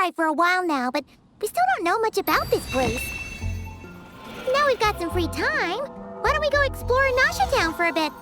outside for a while now, but we still don't know much about this place. Now we've got some free time. Why don't we go explore Nasha Town for a bit?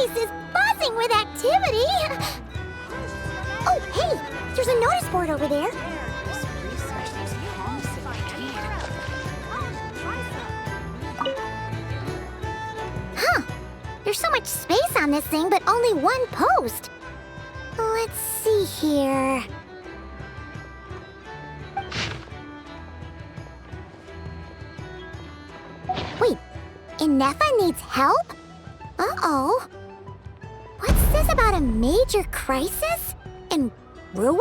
This is buzzing with activity! Oh, hey! There's a notice board over there. Huh. There's so much space on this thing, but only one post. Let's see here. Wait, Inefa needs help? Uh-oh. What's this about a major crisis? And ruin?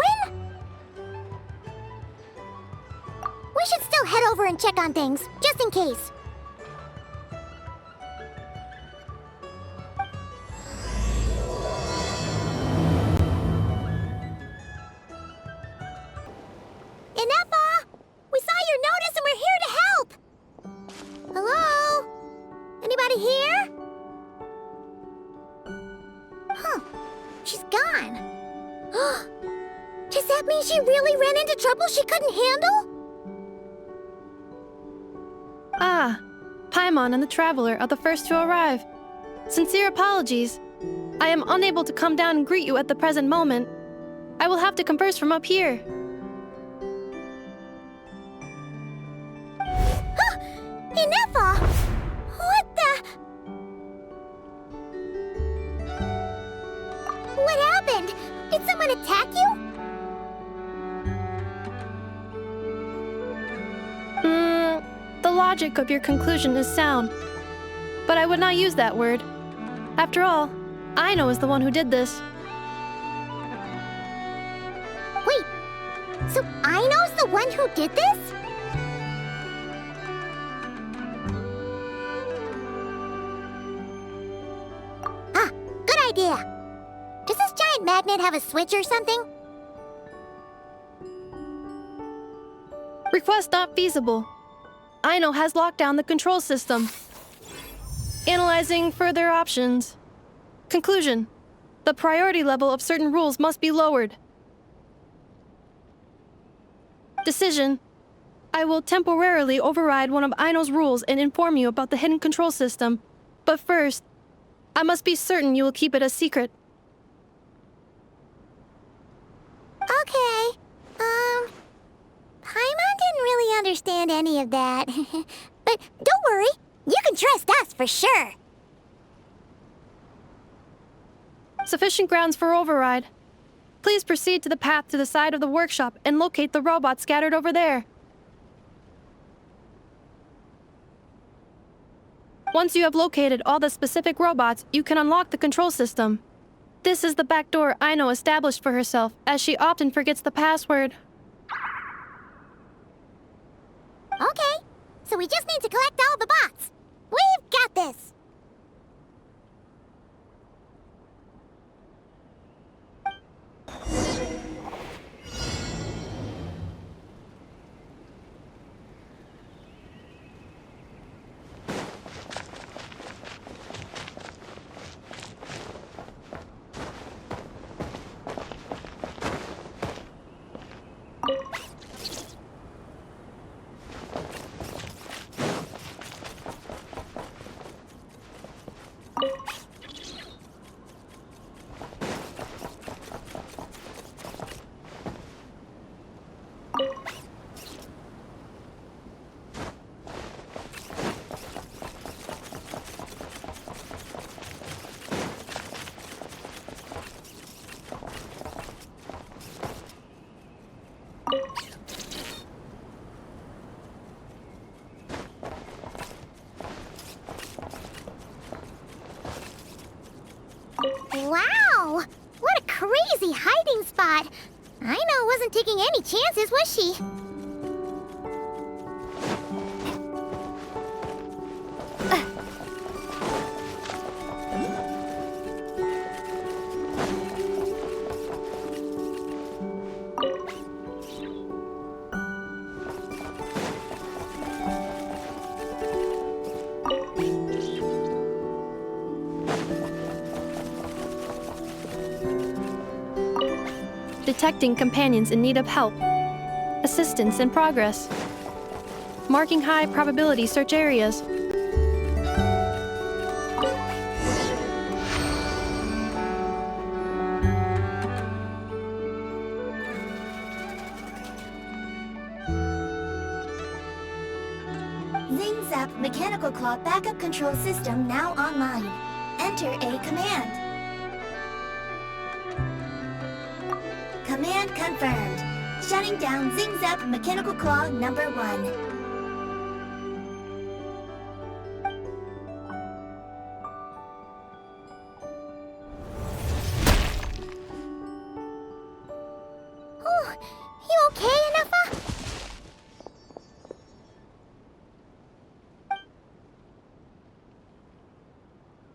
We should still head over and check on things, just in case. Inefa! We saw your notice and we're here to help! Hello? Anybody here? Huh. She's gone. Does that mean she really ran into trouble she couldn't handle? Ah, Paimon and the Traveler are the first to arrive. Sincere apologies. I am unable to come down and greet you at the present moment. I will have to converse from up here. Inefa! What the... What happened? Did someone attack you? The logic of your conclusion is sound. But I would not use that word. After all, Aino is the one who did this. Wait, so Aino's the one who did this? Ah, good idea. Does this giant magnet have a switch or something? Request not feasible. Aino has locked down the control system. Analyzing further options. Conclusion. The priority level of certain rules must be lowered. Decision. I will temporarily override one of Aino's rules and inform you about the hidden control system. But first, I must be certain you will keep it a secret. Okay. Paimon didn't really understand any of that. But don't worry, you can trust us for sure. Sufficient grounds for override. Please proceed to the path to the side of the workshop and locate the robots scattered over there. Once you have located all the specific robots, you can unlock the control system. This is the back door Aino established for herself, as she often forgets the password. Okay, so we just need to collect all the bots. We've got this. Wow! What a crazy hiding spot! Aino wasn't taking any chances, was she? Detecting companions in need of help. Assistance in progress. Marking high probability search areas. Zap mechanical claw backup control system now online. Enter a command. Command confirmed. Shutting down Zap mechanical claw number 1. Oh, you okay, Anafa?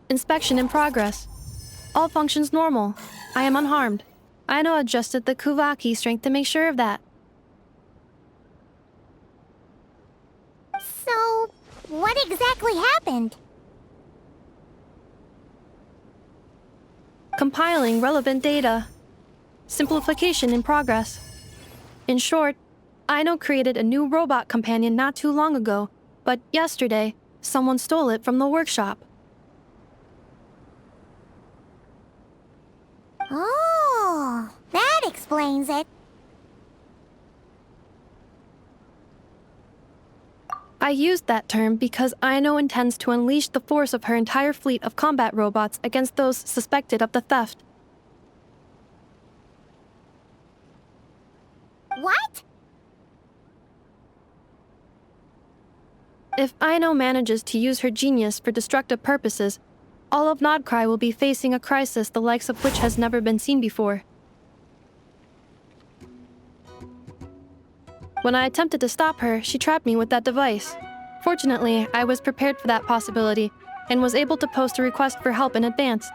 Inspection in progress. All functions normal. I am unharmed. Aino adjusted the Kuvaki strength to make sure of that. So, what exactly happened? Compiling relevant data. Simplification in progress. In short, Aino created a new robot companion not too long ago, but yesterday, someone stole it from the workshop. Oh, that explains it. I used that term because Aino intends to unleash the force of her entire fleet of combat robots against those suspected of the theft. What? If Aino manages to use her genius for destructive purposes, all of Nod Krai will be facing a crisis the likes of which has never been seen before. When I attempted to stop her, she trapped me with that device. Fortunately, I was prepared for that possibility and was able to post a request for help in advance.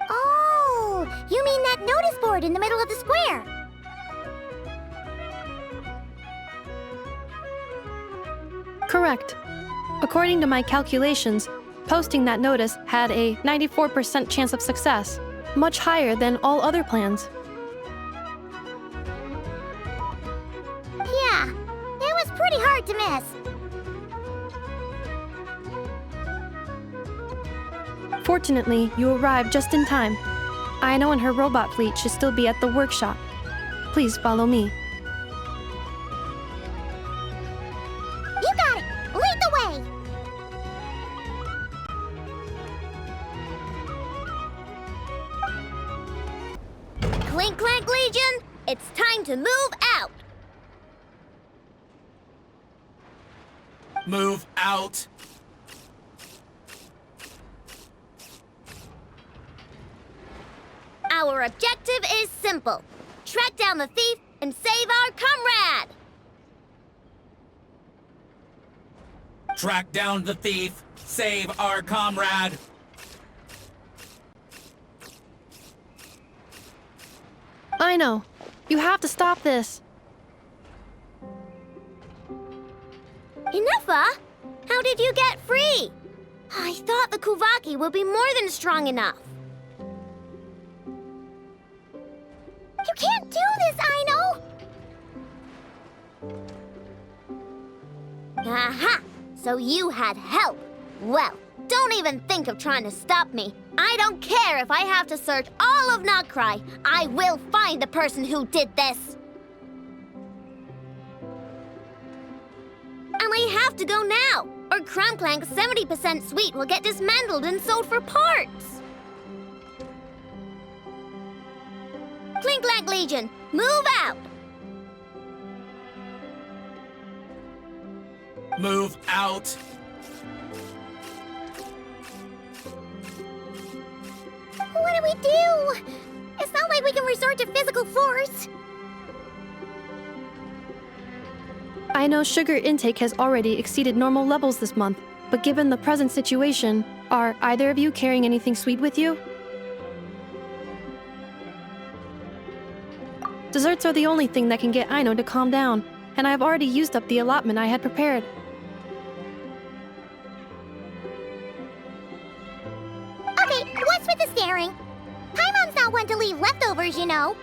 Oh, you mean that notice board in the middle of the square? Correct. According to my calculations, posting that notice had a 94% chance of success, much higher than all other plans. Yeah, it was pretty hard to miss. Fortunately, you arrived just in time. Aino and her robot fleet should still be at the workshop. Please follow me. You got it! Lead the way! Clink Clank Legion, it's time to move out! Move out! Our objective is simple. Track down the thief and save our comrade! Track down the thief! Save our comrade! Aino, you have to stop this. Inufa? How did you get free? I thought the Kuvaki would be more than strong enough. You can't do this, Aino! Aha! So you had help. Well, don't even think of trying to stop me. I don't care if I have to search all of Nod Krai. I will find the person who did this. And I have to go now, or Krum-Clank's 70% suite will get dismantled and sold for parts. Clink Clank Legion, move out! Move out! do we do? It's not like we can resort to physical force. Aino's sugar intake has already exceeded normal levels this month, but given the present situation, are either of you carrying anything sweet with you? Desserts are the only thing that can get Aino to calm down, and I have already used up the allotment I had prepared. Okay, what's with the staring? Paimon's not one to leave leftovers, you know.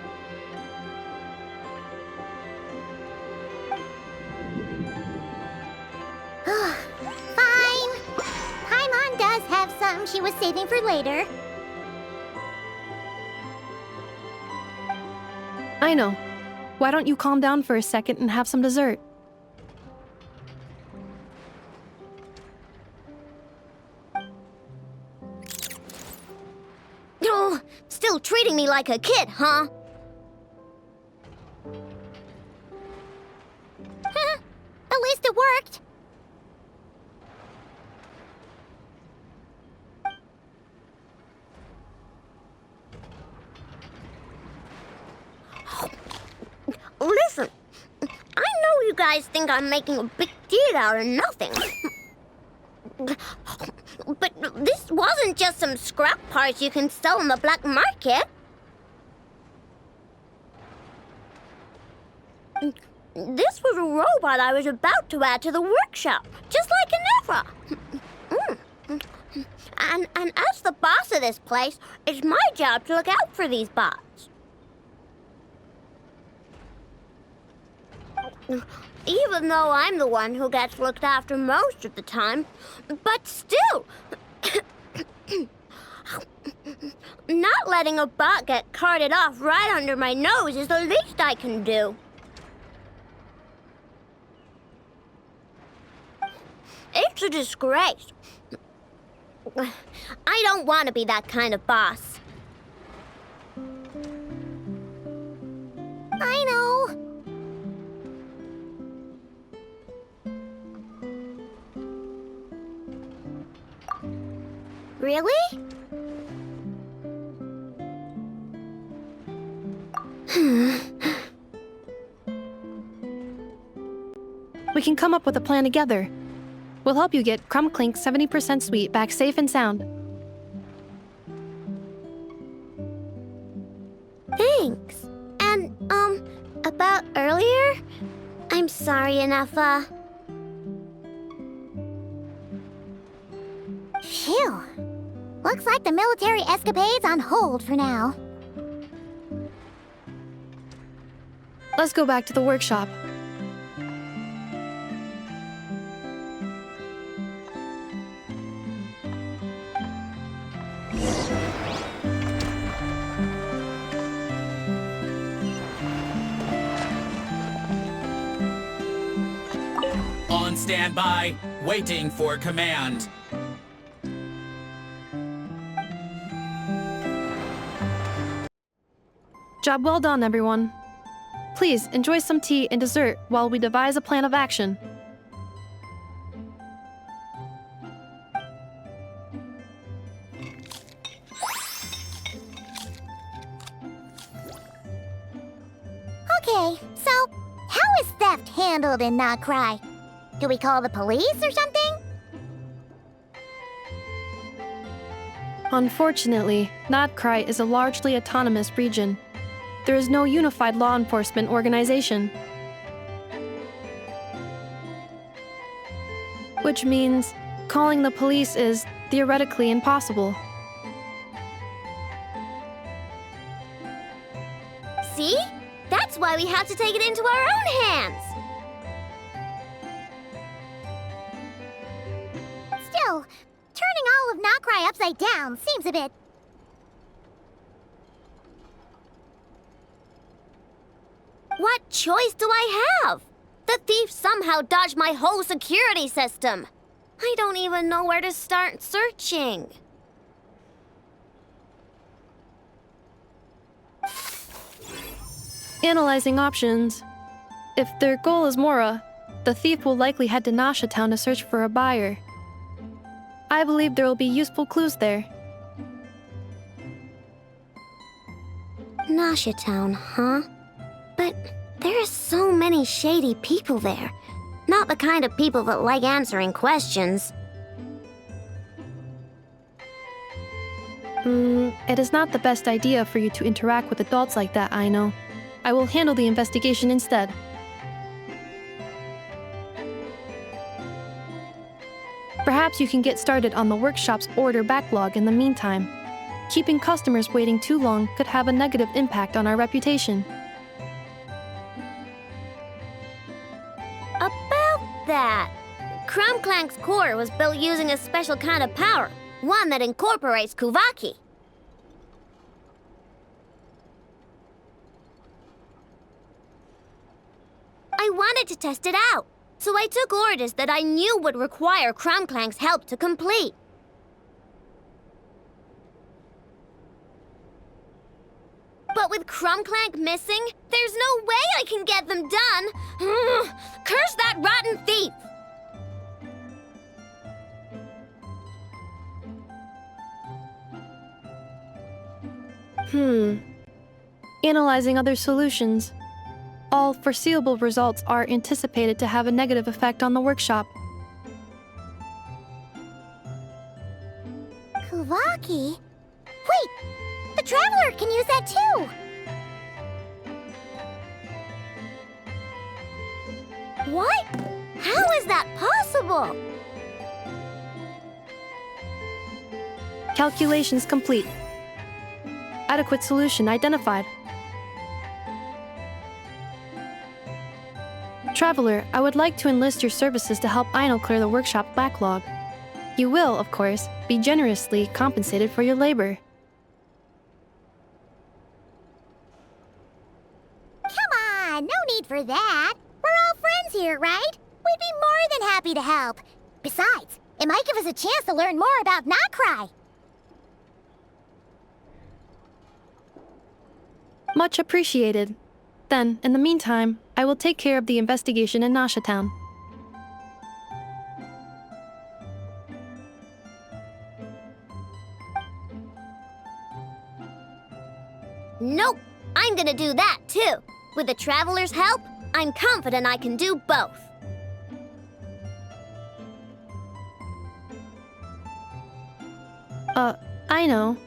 Fine. Paimon does have some she was saving for later. Aino, why don't you calm down for a second and have some dessert? Oh, still treating me like a kid, huh? At least it worked. Listen, I know you guys think I'm making a big deal out of nothing. But this wasn't just some scrap parts you can sell on the black market. This was a robot I was about to add to the workshop, just like an Evra. And as the boss of this place, it's my job to look out for these bots. Even though I'm the one who gets looked after most of the time. But still, not letting a bot get carted off right under my nose is the least I can do. It's a disgrace. I don't want to be that kind of boss. I know. Really? We can come up with a plan together. We'll help you get Krum-Clank 70% sweet back safe and sound. Thanks. And, about earlier? I'm sorry, Anafa. Phew. Looks like the military escapade's on hold for now. Let's go back to the workshop. On standby, waiting for command. Job well done, everyone. Please enjoy some tea and dessert while we devise a plan of action. Okay, so how is theft handled in Nod Krai? Do we call the police or something? Unfortunately, Nod Krai is a largely autonomous region. There is no unified law enforcement organization. Which means calling the police is theoretically impossible. See? That's why we have to take it into our own hands. Still, turning all of Nod Krai upside down seems a bit... What choice do I have? The thief somehow dodged my whole security system. I don't even know where to start searching. Analyzing options. If their goal is Mora, the thief will likely head to Nasha Town to search for a buyer. I believe there will be useful clues there. Nasha Town, huh? But there are so many shady people there. Not the kind of people that like answering questions. It is not the best idea for you to interact with adults like that, Aino. I will handle the investigation instead. Perhaps you can get started on the workshop's order backlog in the meantime. Keeping customers waiting too long could have a negative impact on our reputation. About that, Krum-Clank's core was built using a special kind of power, one that incorporates Kuvaki. I wanted to test it out, so I took orders that I knew would require Krum-Clank's help to complete. But with Krum-Clank missing, there's no way I can get them done! Curse that rotten thief! Analyzing other solutions. All foreseeable results are anticipated to have a negative effect on the workshop. Kuvaki? Wait! The Traveler can use that too! What? How is that possible? Calculations complete. Adequate solution identified. Traveler, I would like to enlist your services to help Aino clear the workshop backlog. You will, of course, be generously compensated for your labor. Come on, no need for that. We're all friends here, right? We'd be more than happy to help. Besides, it might give us a chance to learn more about Nod Krai. Much appreciated. Then, in the meantime, I will take care of the investigation in Nasha Town. Nope, I'm gonna do that too. With the Traveler's help, I'm confident I can do both. I know.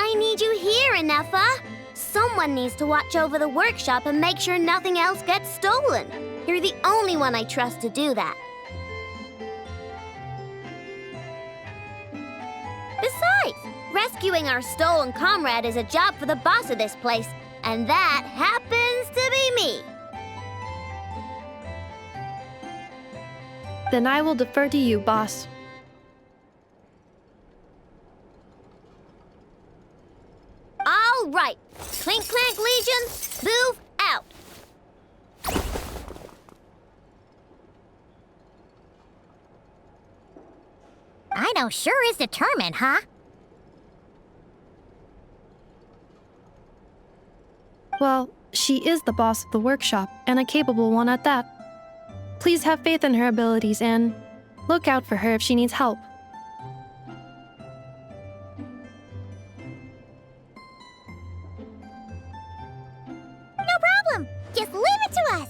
I need you here, Inefa. Someone needs to watch over the workshop and make sure nothing else gets stolen. You're the only one I trust to do that. Besides, rescuing our stolen comrade is a job for the boss of this place, and that happens to be me. Then I will defer to you, boss. All right, Clink Clank Legion, move out. Aino sure is determined, huh? Well, she is the boss of the workshop, and a capable one at that. Please have faith in her abilities and look out for her if she needs help. No problem. Just leave it to us.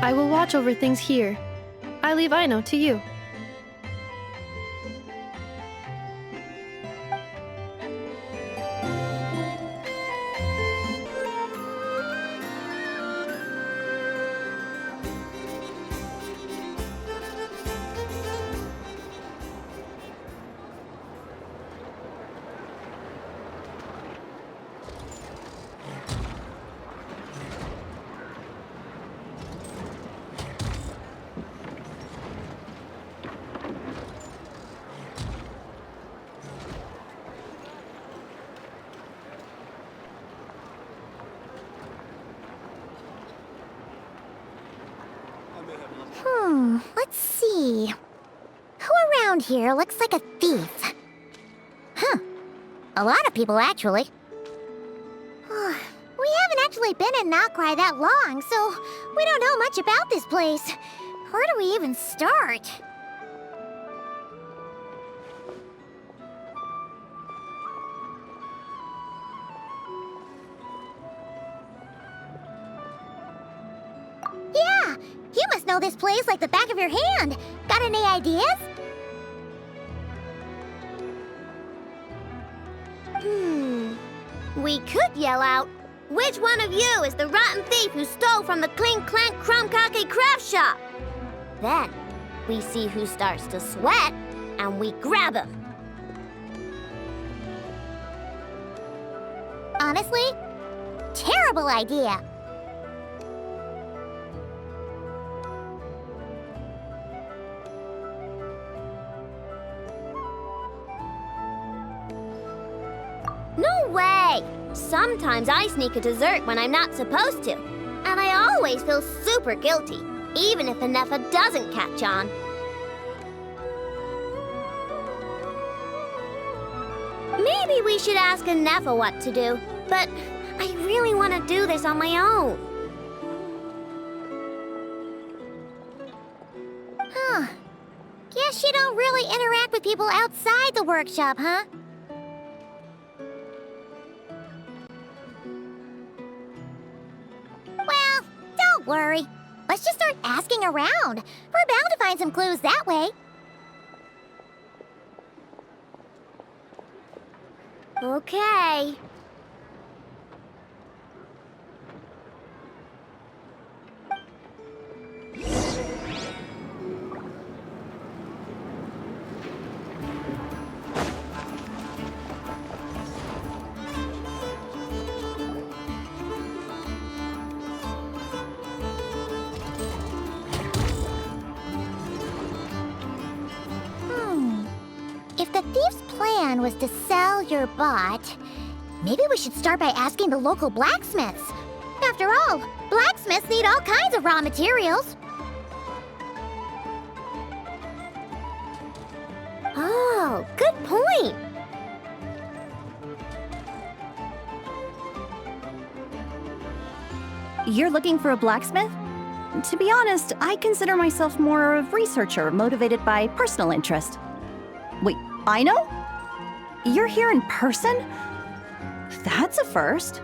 I will watch over things here. I leave Aino to you. Let's see. Who around here looks like a thief? Huh. A lot of people, actually. We haven't actually been in Nod Krai that long, so we don't know much about this place. Where do we even start? Yeah! You must know this place like the back of your hand. Got any ideas? We could yell out, "Which one of you is the rotten thief who stole from the Clink Clank Krum-Clank craft shop?" Then, we see who starts to sweat, and we grab him. Honestly, terrible idea. No way! Sometimes I sneak a dessert when I'm not supposed to. And I always feel super guilty, even if Anefa doesn't catch on. Maybe we should ask Anefa what to do, but I really want to do this on my own. Huh. Guess you don't really interact with people outside the workshop, huh? Well, don't worry. Let's just start asking around. We're bound to find some clues that way. Okay. If the thief's plan was to sell your bot, maybe we should start by asking the local blacksmiths. After all, blacksmiths need all kinds of raw materials. Oh, good point. You're looking for a blacksmith? To be honest, I consider myself more of a researcher motivated by personal interest. Wait, Aino? You're here in person? That's a first.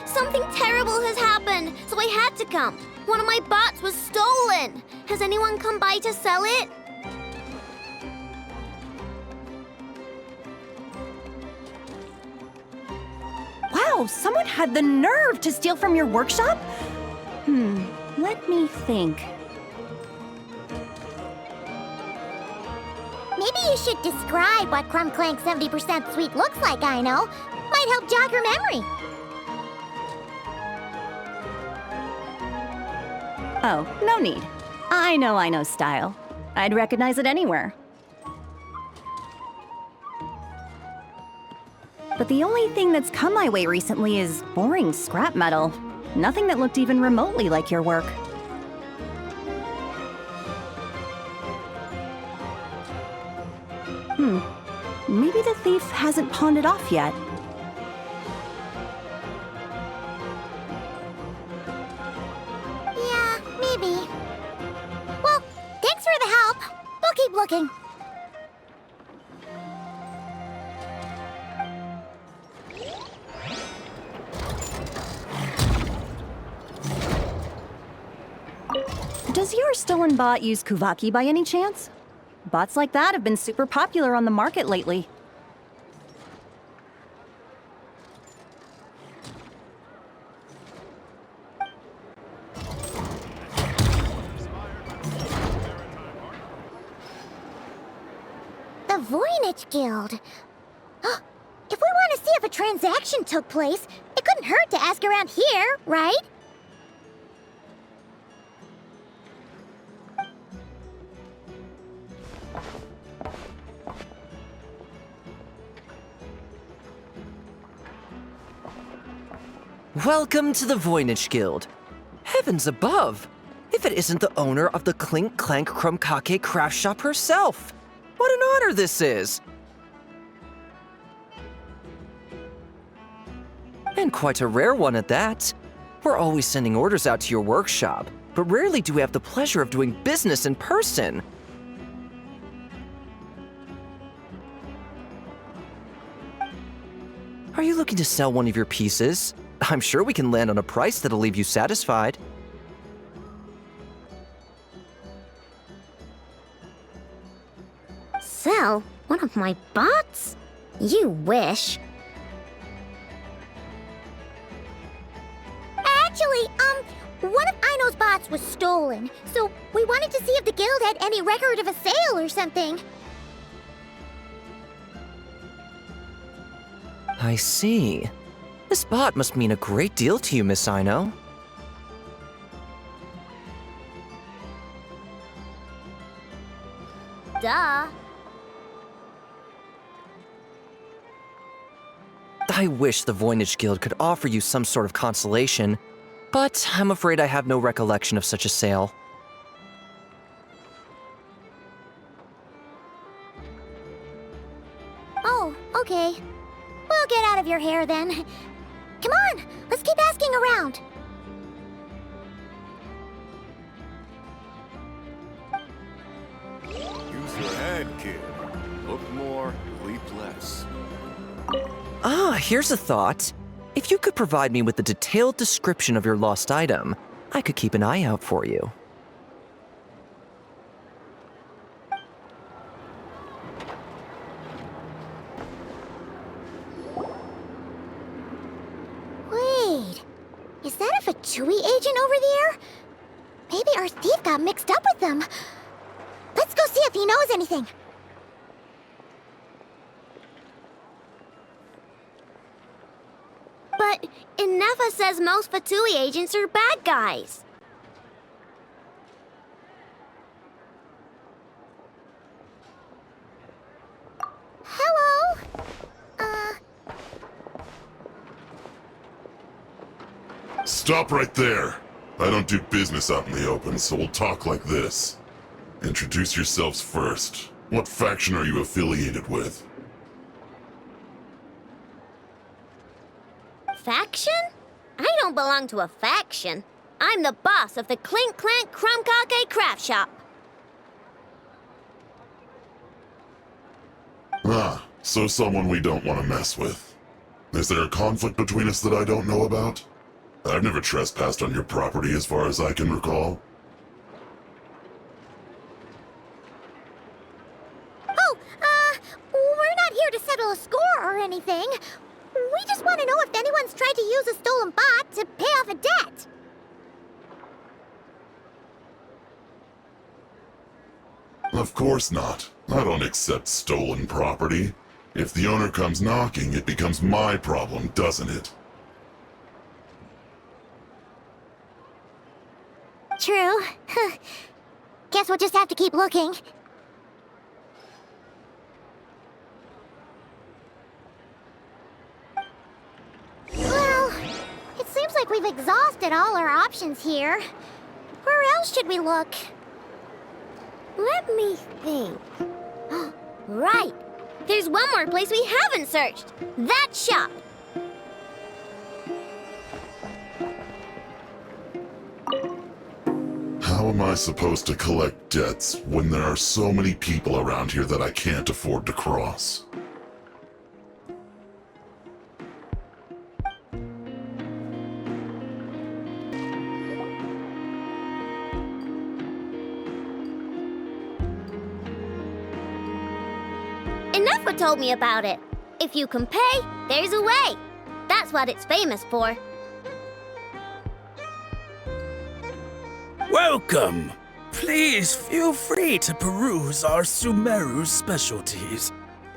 Something terrible has happened, so I had to come. One of my bots was stolen. Has anyone come by to sell it? Wow, someone had the nerve to steal from your workshop? Let me think. Maybe you should describe what Krum-Clank 70% sweet looks like, Aino. Might help jog your memory. Oh, no need. I know Aino's style. I'd recognize it anywhere. But the only thing that's come my way recently is boring scrap metal. Nothing that looked even remotely like your work. Maybe the thief hasn't pawned it off yet. Yeah, maybe. Well, thanks for the help. We'll keep looking. Does your stolen bot use Kuvaki by any chance? Bots like that have been super popular on the market lately. The Voynich Guild. If we want to see if a transaction took place, it couldn't hurt to ask around here, right? Welcome to the Voynich Guild. Heavens above! If it isn't the owner of the Clink Clank Krum-Clank craft shop herself! What an honor this is! And quite a rare one at that. We're always sending orders out to your workshop, but rarely do we have the pleasure of doing business in person. Are you looking to sell one of your pieces? I'm sure we can land on a price that'll leave you satisfied. Sell one of my bots? You wish. Actually, one of Aino's bots was stolen, so we wanted to see if the guild had any record of a sale or something. I see. This bot must mean a great deal to you, Miss Aino. Duh. I wish the Voynich Guild could offer you some sort of consolation, but I'm afraid I have no recollection of such a sale. Oh, okay. We'll get out of your hair then. Come on, let's keep asking around. Use your head, kid. Look more, leap less. Ah, here's a thought. If you could provide me with a detailed description of your lost item, I could keep an eye out for you. Wait, is that a Fatui agent over there? Maybe our thief got mixed up with them. Let's go see if he knows anything. But Inefa says most Fatui agents are bad guys. Hello? Stop right there. I don't do business out in the open, so we'll talk like this. Introduce yourselves first. What faction are you affiliated with? Faction? I don't belong to a faction. I'm the boss of the Clink Clank Krum-Clank craft shop. Ah, so someone we don't want to mess with. Is there a conflict between us that I don't know about? I've never trespassed on your property as far as I can recall. Oh, we're not here to settle a score or anything. We just want to know if anyone's tried to use a stolen bot to pay off a debt. Of course not. I don't accept stolen property. If the owner comes knocking, it becomes my problem, doesn't it? True. Guess we'll just have to keep looking. Well, it seems like we've exhausted all our options here. Where else should we look? Let me think. Right. There's one more place we haven't searched. That shop. How am I supposed to collect debts when there are so many people around here that I can't afford to cross? Nefra told me about it. If you can pay, there's a way. That's what it's famous for. Welcome! Please feel free to peruse our Sumeru specialties.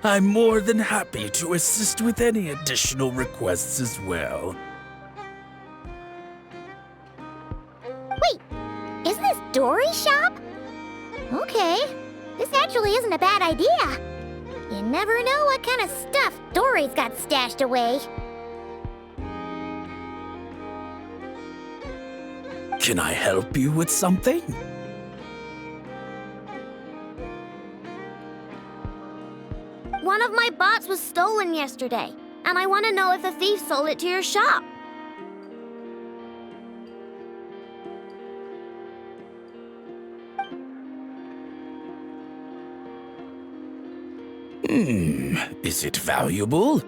I'm more than happy to assist with any additional requests as well. Wait, isn't this Dory's shop? Okay, this actually isn't a bad idea. You never know what kind of stuff Dory's got stashed away. Can I help you with something? One of my bots was stolen yesterday, and I want to know if a thief sold it to your shop. Is it valuable?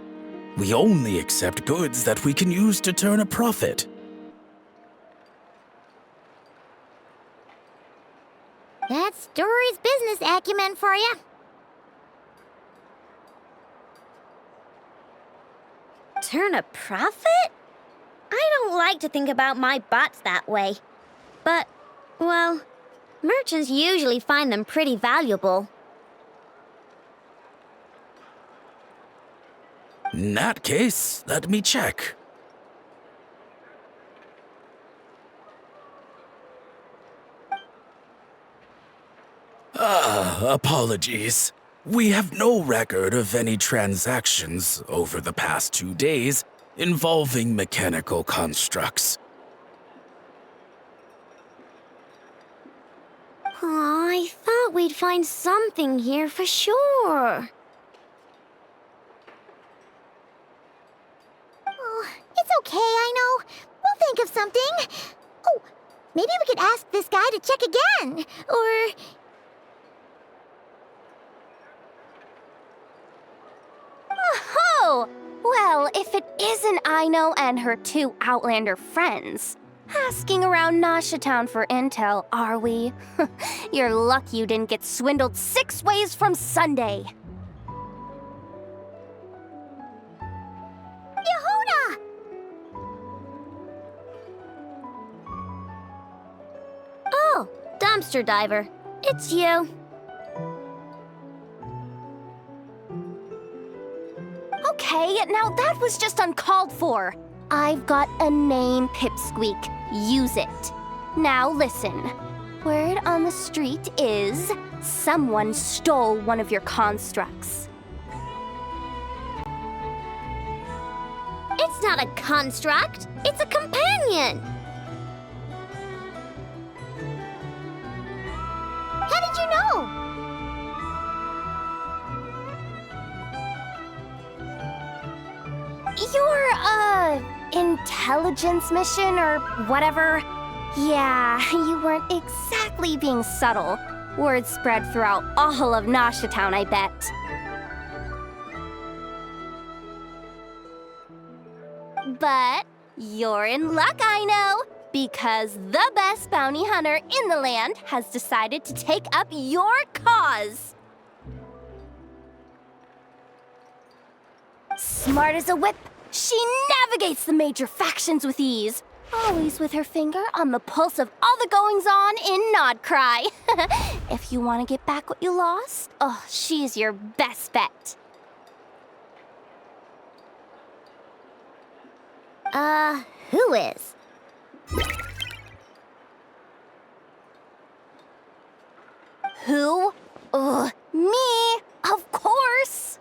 We only accept goods that we can use to turn a profit. That's Dory's business acumen for you. Turn a profit? I don't like to think about my bots that way. But, well, merchants usually find them pretty valuable. In that case, let me check. Apologies. We have no record of any transactions over the past 2 days involving mechanical constructs. Aw, I thought we'd find something here for sure. Oh, it's okay, I know. We'll think of something. Oh, maybe we could ask this guy to check again. Or... Oh! Well, if it isn't Aino and her 2 Outlander friends. Asking around Nasha Town for intel, are we? You're lucky you didn't get swindled 6 ways from Sunday. Yehuda! Oh, dumpster diver. It's you. Okay, now that was just uncalled for. I've got a name, Pipsqueak. Use it. Now listen. Word on the street is someone stole one of your constructs. It's not a construct. It's a companion. How did you know? Your, intelligence mission or whatever? Yeah, you weren't exactly being subtle. Word spread throughout all of Nasha Town, I bet. But you're in luck, I know, because the best bounty hunter in the land has decided to take up your cause. Smart as a whip, she navigates the major factions with ease. Always with her finger on the pulse of all the goings-on in Nod Krai. If you want to get back what you lost, oh, she's your best bet. Who is? Who? Me, of course.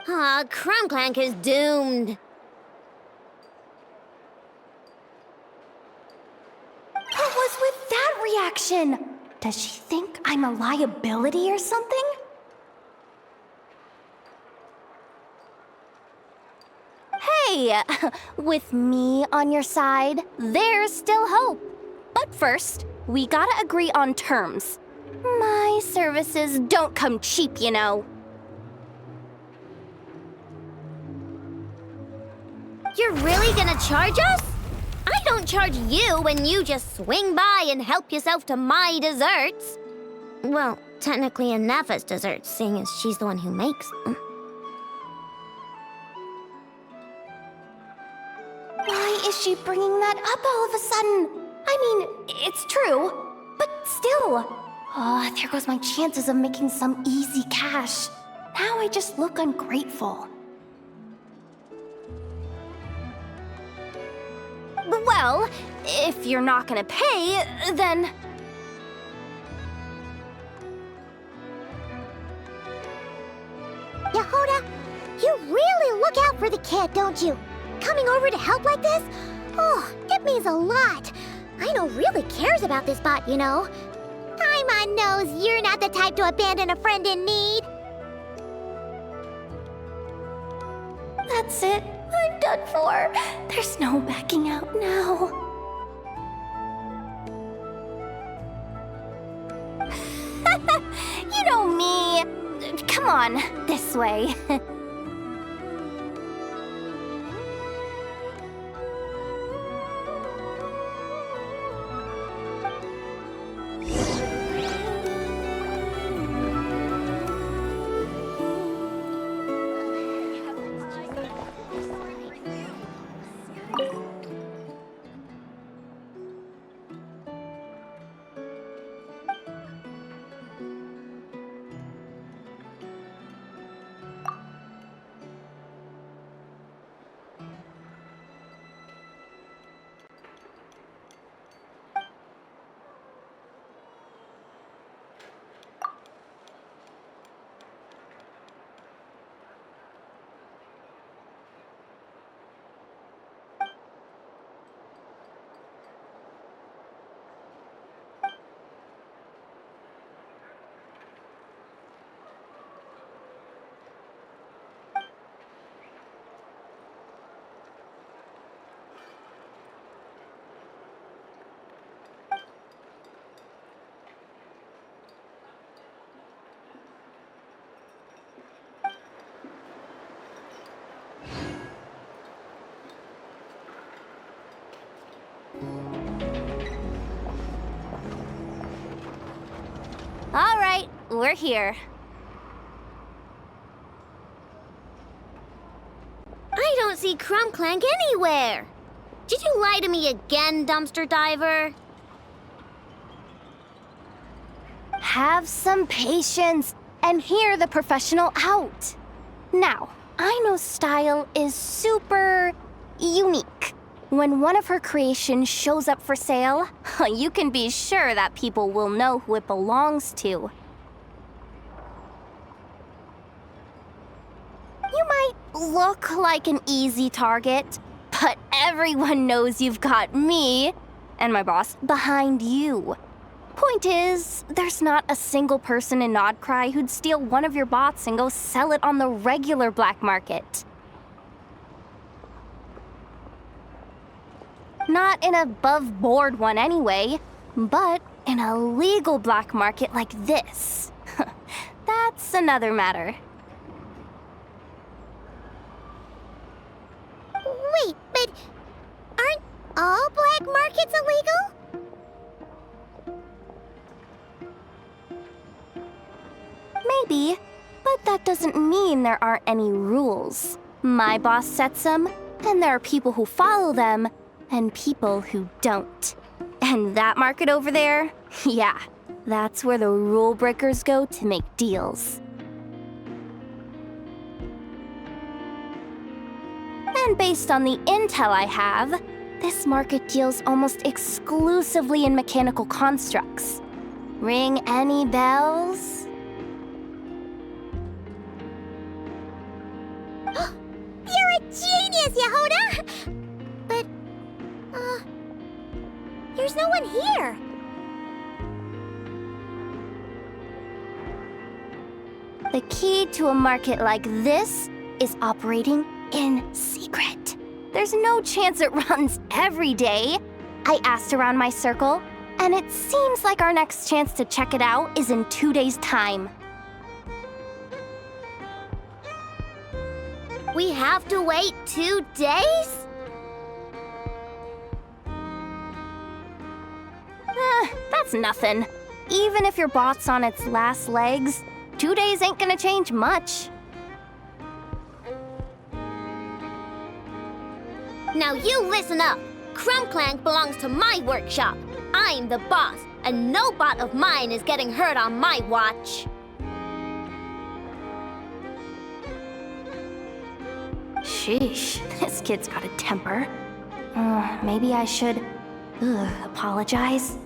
Aw, Krum-Clank is doomed. What was with that reaction? Does she think I'm a liability or something? Hey, with me on your side, there's still hope. But first, we gotta agree on terms. My services don't come cheap, you know. You're really gonna charge us? I don't charge you when you just swing by and help yourself to my desserts. Well, technically Nefa's desserts, seeing as she's the one who makes them. Why is she bringing that up all of a sudden? I mean, it's true, but still. Oh, there goes my chances of making some easy cash. Now I just look ungrateful. Well, if you're not gonna pay, then... Yehoda, you really look out for the kid, don't you? Coming over to help like this? Oh, it means a lot. Aino really cares about this bot, you know. Paimon knows you're not the type to abandon a friend in need. That's it. I'm done for. There's no backing out now. You know me. Come on, this way. All right, we're here. I don't see Krum-Clank anywhere. Did you lie to me again, dumpster diver? Have some patience and hear the professional out. Now, Aino's style is super unique. When one of her creations shows up for sale, you can be sure that people will know who it belongs to. You might look like an easy target, but everyone knows you've got me and my boss behind you. Point is, there's not a single person in Nod Krai who'd steal one of your bots and go sell it on the regular black market. Not an above-board one anyway, but in a legal black market like this. That's another matter. Wait, but aren't all black markets illegal? Maybe, but that doesn't mean there aren't any rules. My boss sets them, and there are people who follow them, and people who don't. And that market over there, yeah, that's where the rule breakers go to make deals. And based on the intel I have, this market deals almost exclusively in mechanical constructs. Ring any bells? You're a genius, Yehoda! But, there's no one here. The key to a market like this is operating in secret. There's no chance it runs every day. I asked around my circle, and it seems like our next chance to check it out is in 2 days' time. We have to wait 2 days? That's nothing. even if your bot's on its last legs, 2 days ain't gonna change much. Now you listen up. Krum-Clank belongs to my workshop. I'm the boss, and no bot of mine is getting hurt on my watch. Sheesh, this kid's got a temper. Maybe I should apologize.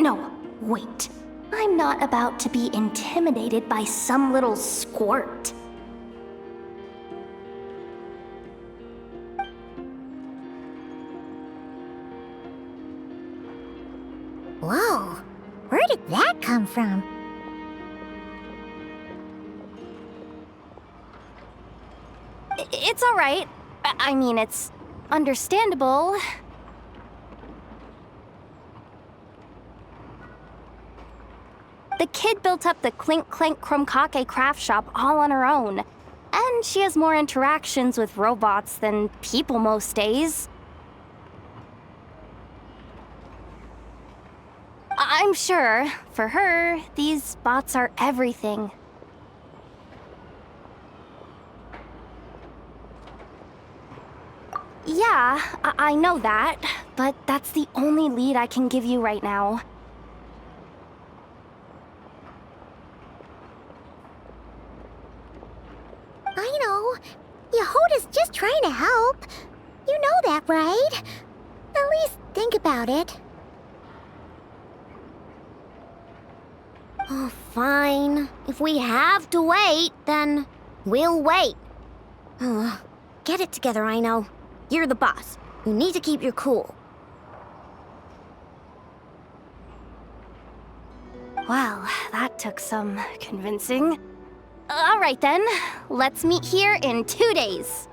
No, wait. I'm not about to be intimidated by some little squirt. Whoa, where did that come from? It's all right. I mean, it's understandable. The kid built up the Clink Clank Krum-Clank craft shop all on her own. And she has more interactions with robots than people most days. I'm sure, for her, these bots are everything. Yeah, I know that, but that's the only lead I can give you right now. I know. Yehoda's just trying to help. You know that, right? At least think about it. Oh, fine. If we have to wait, then we'll wait. Get it together, Aino. You're the boss. You need to keep your cool. Well, that took some convincing. All right then, let's meet here in 2 days.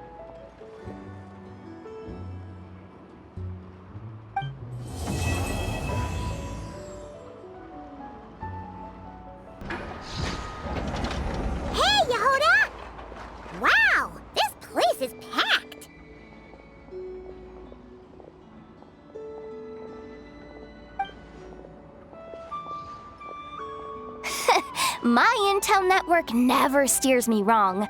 Hey, Yehoda! Wow, this place is packed. My intel network never steers me wrong.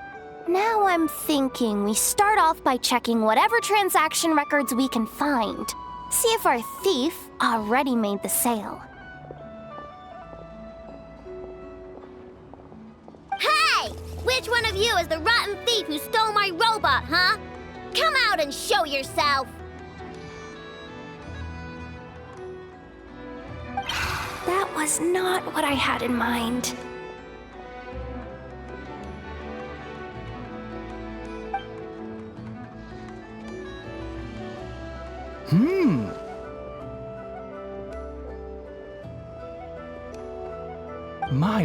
Now I'm thinking we start off by checking whatever transaction records we can find. See if our thief already made the sale. Hey! Which one of you is the rotten thief who stole my robot, huh? Come out and show yourself! That was not what I had in mind.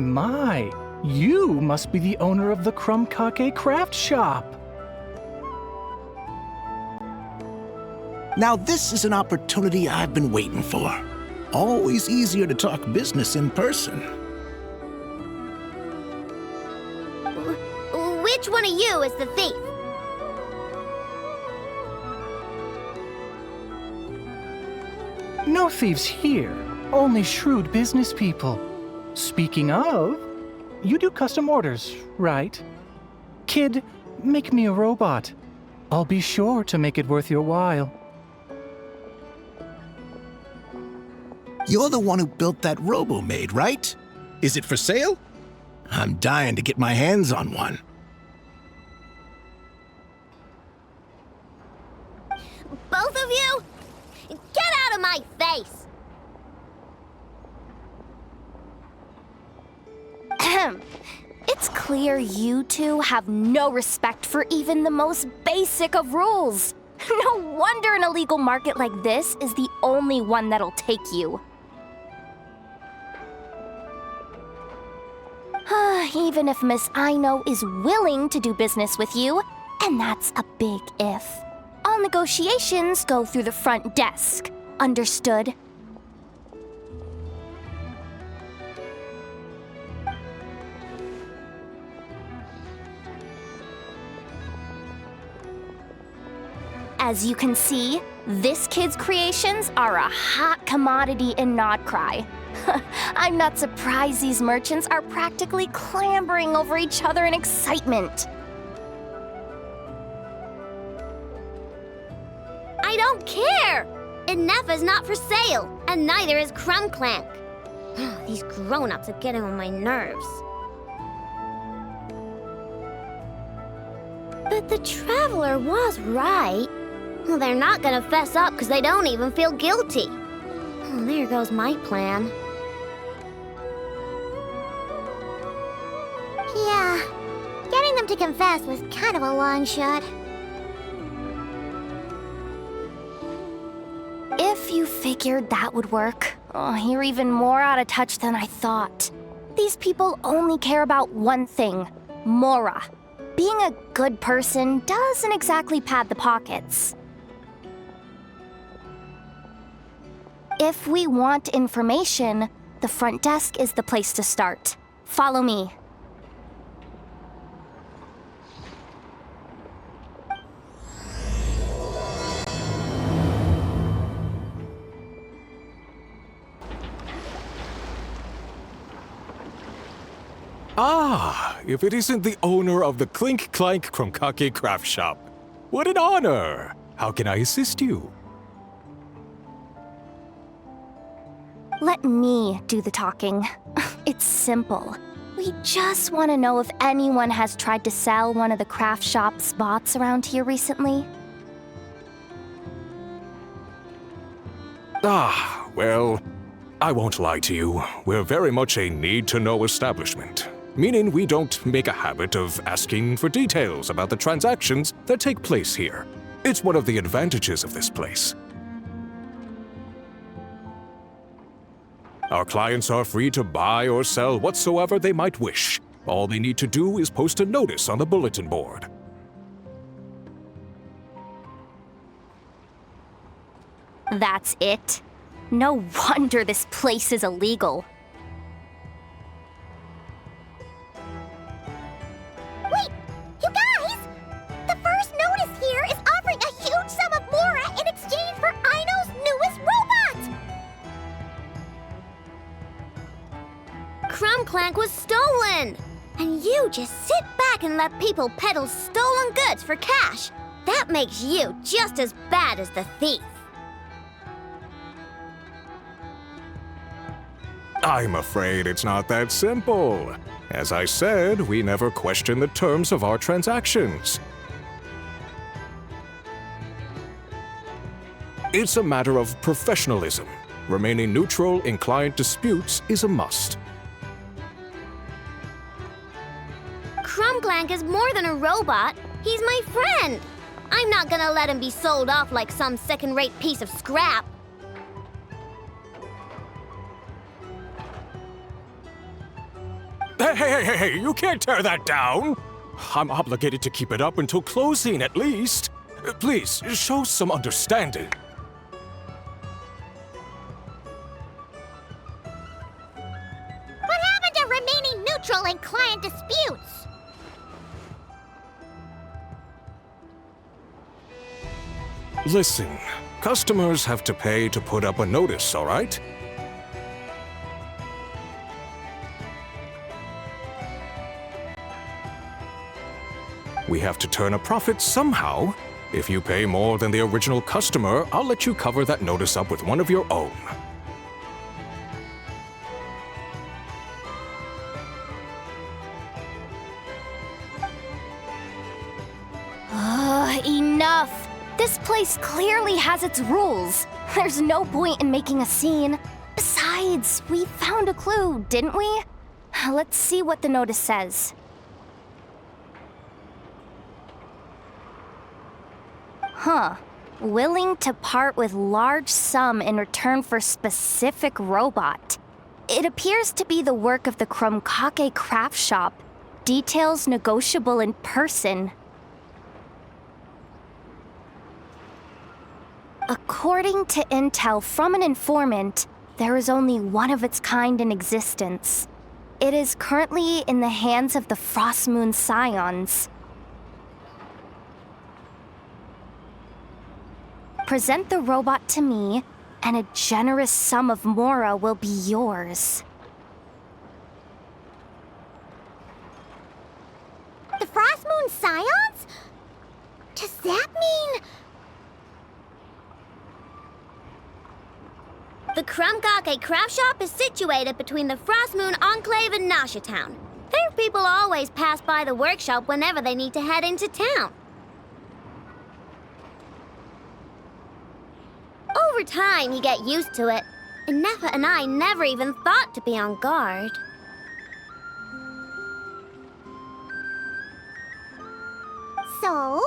My, you must be the owner of the Krum-Clank craft shop. Now this is an opportunity I've been waiting for. Always easier to talk business in person. Which one of you is the thief? No thieves here, only shrewd business people. Speaking of, you do custom orders, right? Kid, make me a robot. I'll be sure to make it worth your while. You're the one who built that robo-maid, right? Is it for sale? I'm dying to get my hands on one. Both of you? Get out of my face! It's clear you two have no respect for even the most basic of rules. No wonder an illegal market like this is the only one that'll take you. Even if Miss Aino is willing to do business with you, and that's a big if. All negotiations go through the front desk. Understood? As you can see, this kid's creations are a hot commodity in Nod Krai. I'm not surprised these merchants are practically clambering over each other in excitement. I don't care! Enough is not for sale, and neither is Krum-Clank. These grown-ups are getting on my nerves. But the traveler was right. Well, they're not gonna fess up because they don't even feel guilty. Oh, there goes my plan. Yeah, getting them to confess was kind of a long shot. If you figured that would work, you're even more out of touch than I thought. These people only care about one thing, Mora. Being a good person doesn't exactly pad the pockets. If we want information, the front desk is the place to start. Follow me. Ah, if it isn't the owner of the Clink Clank Krum-Clank craft shop. What an honor! How can I assist you? Let me do the talking. It's simple. We just want to know if anyone has tried to sell one of the craft shop's bots around here recently. Ah, well, I won't lie to you. We're very much a need-to-know establishment. Meaning we don't make a habit of asking for details about the transactions that take place here. It's one of the advantages of this place. Our clients are free to buy or sell whatsoever they might wish. All they need to do is post a notice on the bulletin board. That's it? No wonder this place is illegal. Wait! You guys! The first notice here is offering a huge sum of Mora in exchange for Aino's newest robot! Krum-Clank was stolen! And you just sit back and let people peddle stolen goods for cash. That makes you just as bad as the thief. I'm afraid it's not that simple. As I said, we never question the terms of our transactions. It's a matter of professionalism. Remaining neutral in client disputes is a must. Krum-Clank is more than a robot. He's my friend. I'm not gonna let him be sold off like some second-rate piece of scrap. Hey, you can't tear that down! I'm obligated to keep it up until closing, at least. Please, show some understanding. What happened to remaining neutral in client disputes? Listen, customers have to pay to put up a notice, all right? We have to turn a profit somehow. If you pay more than the original customer, I'll let you cover that notice up with one of your own. Enough! This place clearly has its rules. There's no point in making a scene. Besides, we found a clue, didn't we? Let's see what the notice says. Huh. Willing to part with large sum in return for specific robot. It appears to be the work of the Krum-Clank craft shop. Details negotiable in person. According to intel from an informant, there is only one of its kind in existence. It is currently in the hands of the Frost Moon Scions. Present the robot to me, and a generous sum of mora will be yours. The Frost Moon Scions? Does that mean... The Krum-Clank craft shop is situated between the Frost Moon Enclave and Nasha Town. There people always pass by the workshop whenever they need to head into town. Over time, you get used to it. And Nefa and I never even thought to be on guard. So,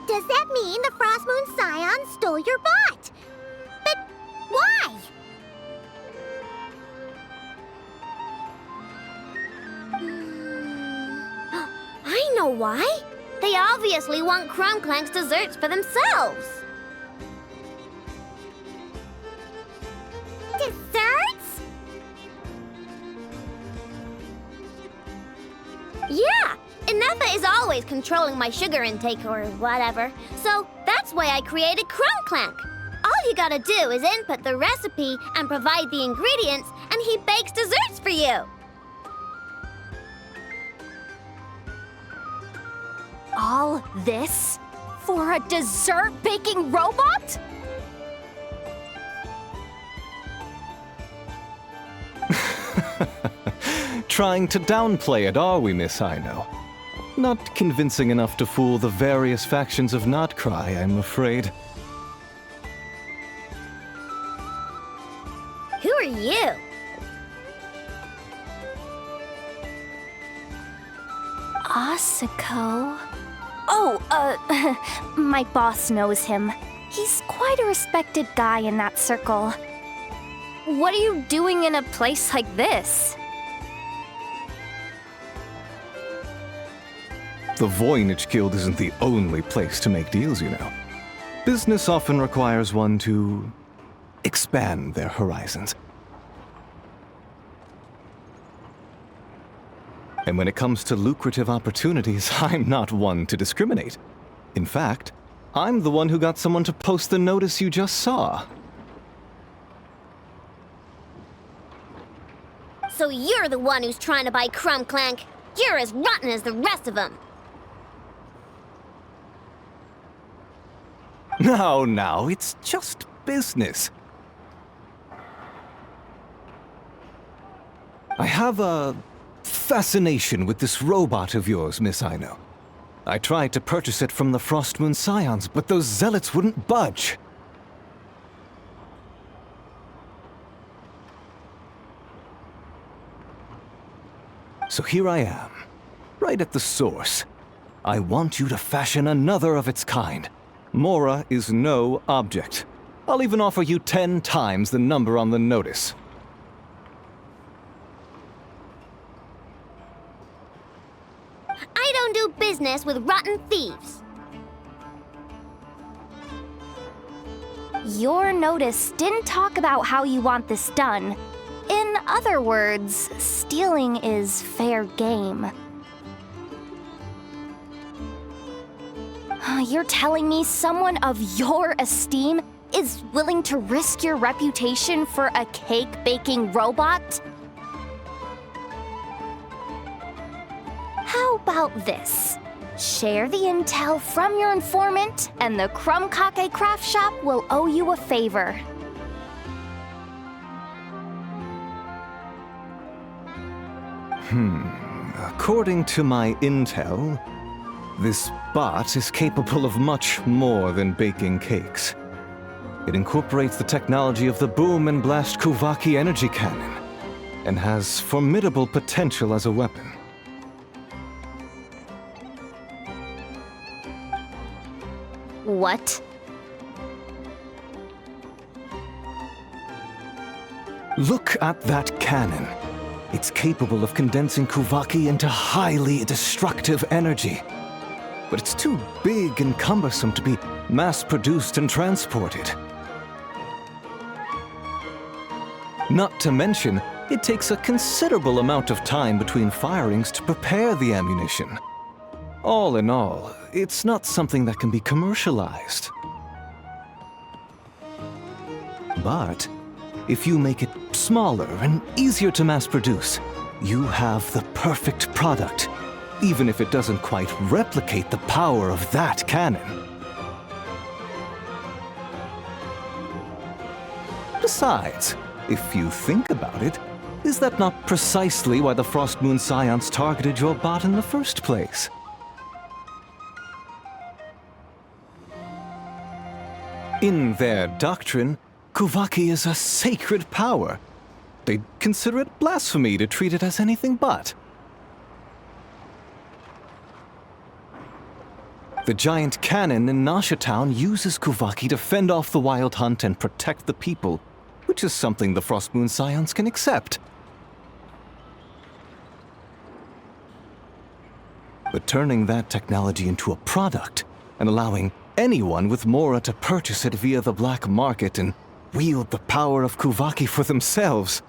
does that mean the Frost Moon Scions stole your bot? But why? I know why. They obviously want Krum-Clank's desserts for themselves. Desserts? Yeah, Nefa is always controlling my sugar intake or whatever. So that's why I created Krum-Clank. All you gotta do is input the recipe and provide the ingredients, and he bakes desserts for you. All this for a dessert baking robot? Trying to downplay it, are we, Miss Aino? Not convincing enough to fool the various factions of Nod Krai, I'm afraid. Who are you? Asako? Oh, my boss knows him. He's quite a respected guy in that circle. What are you doing in a place like this? The Voynich Guild isn't the only place to make deals, you know. Business often requires one to expand their horizons. And when it comes to lucrative opportunities, I'm not one to discriminate. In fact, I'm the one who got someone to post the notice you just saw. So you're the one who's trying to buy Krum-Clank. You're as rotten as the rest of them. No, it's just business. I have a fascination with this robot of yours, Miss Aino. I tried to purchase it from the Frost Moon Scions, but those zealots wouldn't budge. So here I am, right at the source. I want you to fashion another of its kind. Mora is no object. I'll even offer you 10 times the number on the notice. I don't do business with rotten thieves. Your notice didn't talk about how you want this done. In other words, stealing is fair game. You're telling me someone of your esteem is willing to risk your reputation for a cake-baking robot? How about this? Share the intel from your informant, and the Krum-Clank craft shop will owe you a favor. According to my intel, this bot is capable of much more than baking cakes. It incorporates the technology of the Bwoooom and Blast Kuvaki energy cannon, and has formidable potential as a weapon. What? Look at that cannon. It's capable of condensing Kuvaki into highly destructive energy. But it's too big and cumbersome to be mass-produced and transported. Not to mention, it takes a considerable amount of time between firings to prepare the ammunition. All in all, it's not something that can be commercialized. But if you make it smaller and easier to mass produce, you have the perfect product, even if it doesn't quite replicate the power of that cannon. Besides, if you think about it, is that not precisely why the Frost Moon Scions targeted your bot in the first place? In their doctrine, Kuvaki is a sacred power. They'd consider it blasphemy to treat it as anything but. The giant cannon in Nasha Town uses Kuvaki to fend off the wild hunt and protect the people, which is something the Frost Moon Scions can accept. But turning that technology into a product and allowing anyone with Mora to purchase it via the black market and wield the power of Kuvaki for themselves.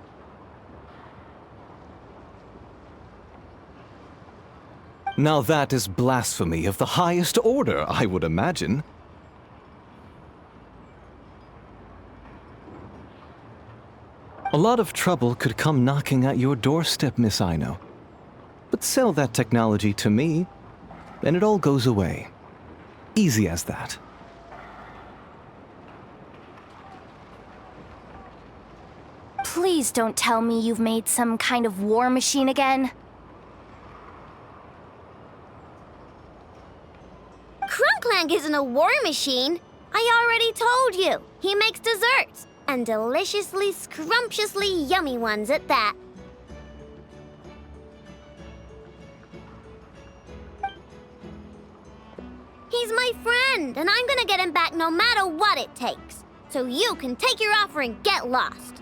Now that is blasphemy of the highest order, I would imagine. A lot of trouble could come knocking at your doorstep, Miss Aino. But sell that technology to me, and it all goes away. Easy as that. Please don't tell me you've made some kind of war machine again. Krum-Clank isn't a war machine. I already told you. He makes desserts, and deliciously, scrumptiously yummy ones at that. He's my friend, and I'm gonna get him back no matter what it takes. So you can take your offer and get lost.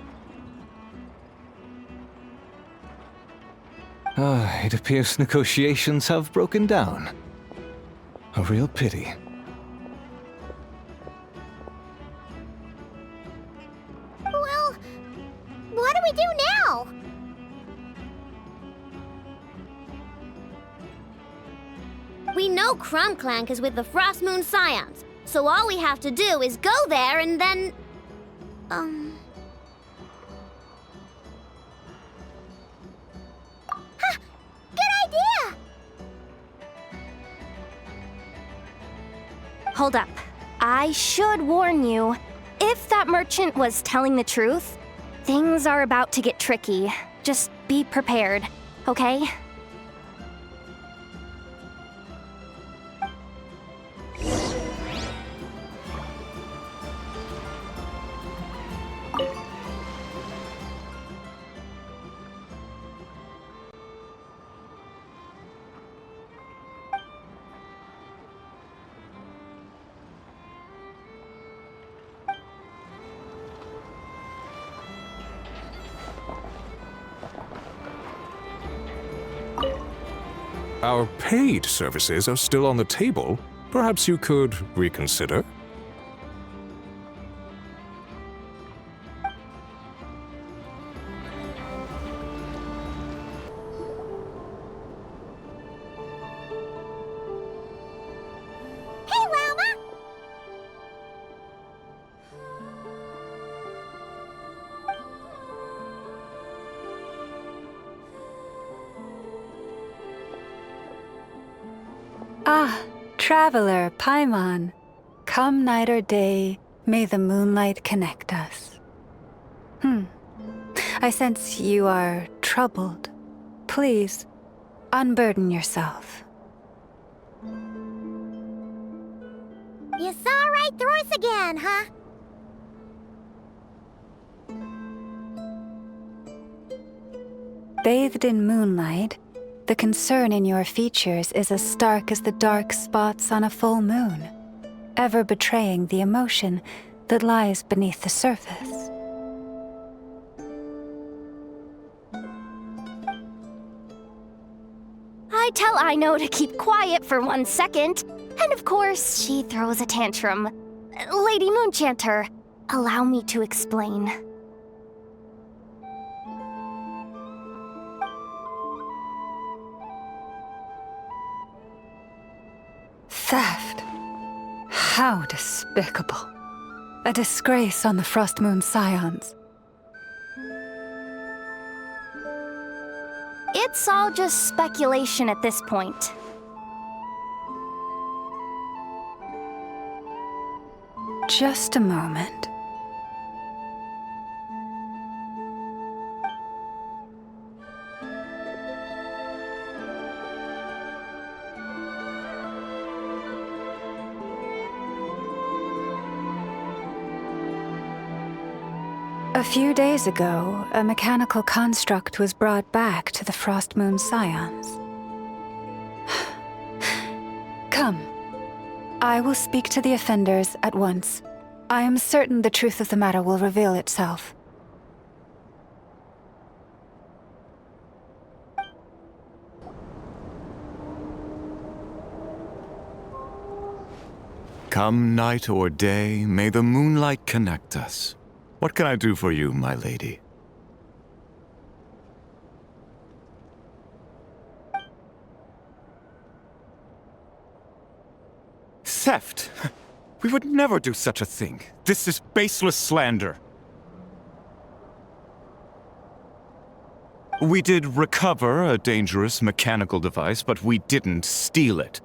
It appears negotiations have broken down. A real pity. Well, what do we do now? We know Krum-Clank is with the Frost Moon Scions, so all we have to do is go there and then... Good idea! Hold up. I should warn you. If that merchant was telling the truth, things are about to get tricky. Just be prepared, okay? Our paid services are still on the table. Perhaps you could reconsider? Hey, Llama! Ah, traveler, Paimon. Come night or day, may the moonlight connect us. I sense you are troubled. Please, unburden yourself. You saw right through us again, huh? Bathed in moonlight, the concern in your features is as stark as the dark spots on a full moon, ever betraying the emotion that lies beneath the surface. I tell Aino to keep quiet for 1 second, and of course, she throws a tantrum. Lady Moonchanter, allow me to explain. Theft. How despicable. A disgrace on the Frost Moon Scions. It's all just speculation at this point. Just a moment. A few days ago, a mechanical construct was brought back to the Frost Moon Scions. Come. I will speak to the offenders at once. I am certain the truth of the matter will reveal itself. Come night or day, may the moonlight connect us. What can I do for you, my lady? Theft! We would never do such a thing. This is baseless slander. We did recover a dangerous mechanical device, but we didn't steal it.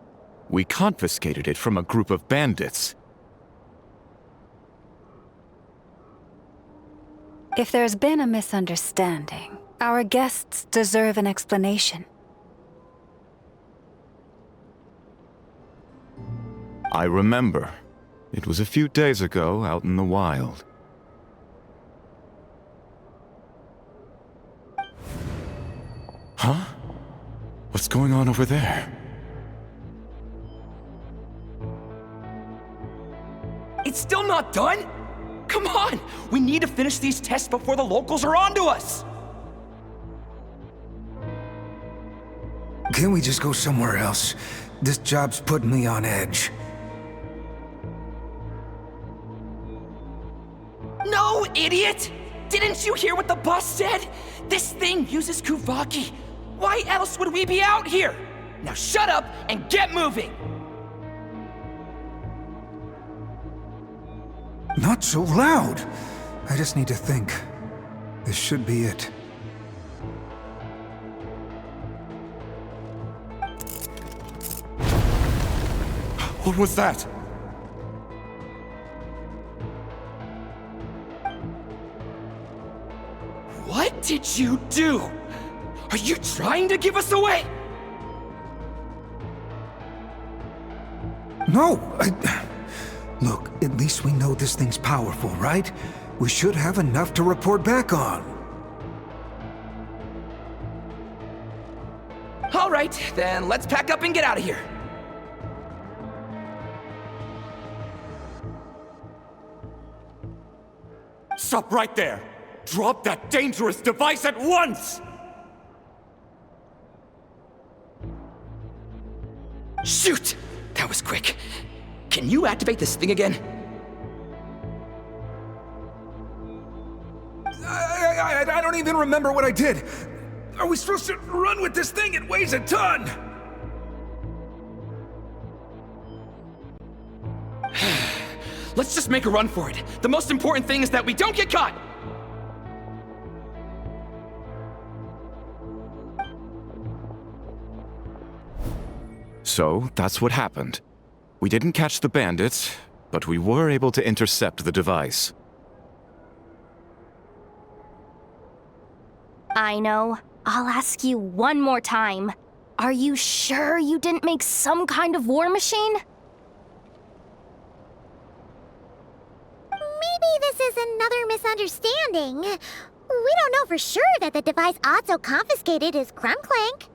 We confiscated it from a group of bandits. If there's been a misunderstanding, our guests deserve an explanation. I remember. It was a few days ago out in the wild. Huh? What's going on over there? It's still not done? Come on! We need to finish these tests before the locals are onto us! Can't we just go somewhere else? This job's putting me on edge. No, idiot! Didn't you hear what the boss said? This thing uses Kuvaki. Why else would we be out here? Now shut up and get moving! Not so loud! I just need to think. This should be it. What was that? What did you do? Are you trying to give us away? No, Look, at least we know this thing's powerful, right? We should have enough to report back on. All right, then let's pack up and get out of here. Stop right there! Drop that dangerous device at once! Shoot! That was quick. Can you activate this thing again? I don't even remember what I did. Are we supposed to run with this thing? It weighs a ton! Let's just make a run for it. The most important thing is that we don't get caught! So, that's what happened. We didn't catch the bandits, but we were able to intercept the device. Aino, I'll ask you one more time. Are you sure you didn't make some kind of war machine? Maybe this is another misunderstanding. We don't know for sure that the device Otso confiscated is Krum-Clank.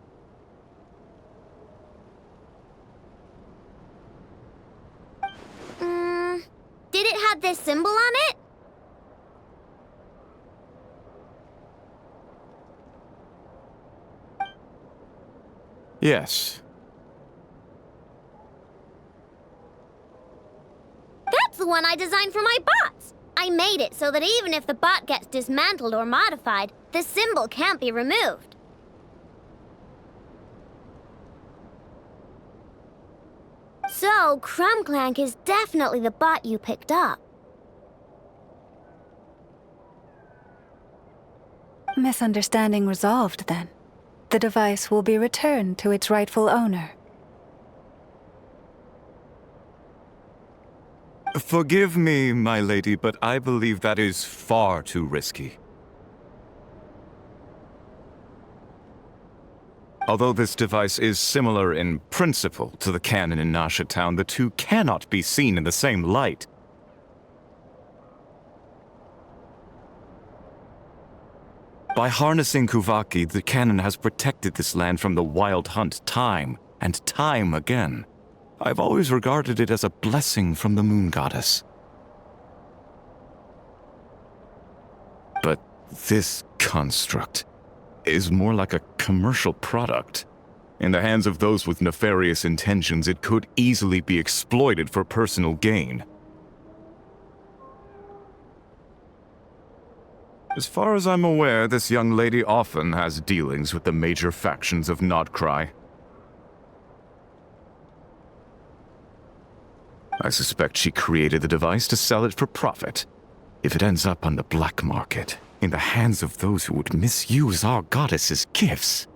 Did it have this symbol on it? Yes. That's the one I designed for my bots. I made it so that even if the bot gets dismantled or modified, the symbol can't be removed. So, Krum-Clank is definitely the bot you picked up. Misunderstanding resolved, then. The device will be returned to its rightful owner. Forgive me, my lady, but I believe that is far too risky. Although this device is similar in principle to the cannon in Nasha Town, the two cannot be seen in the same light. By harnessing Kuvaki, the cannon has protected this land from the wild hunt time and time again. I've always regarded it as a blessing from the moon goddess. But this construct is more like a commercial product. In the hands of those with nefarious intentions, it could easily be exploited for personal gain. As far as I'm aware, this young lady often has dealings with the major factions of Nod Krai. I suspect she created the device to sell it for profit. If it ends up on the black market, in the hands of those who would misuse our goddess's gifts.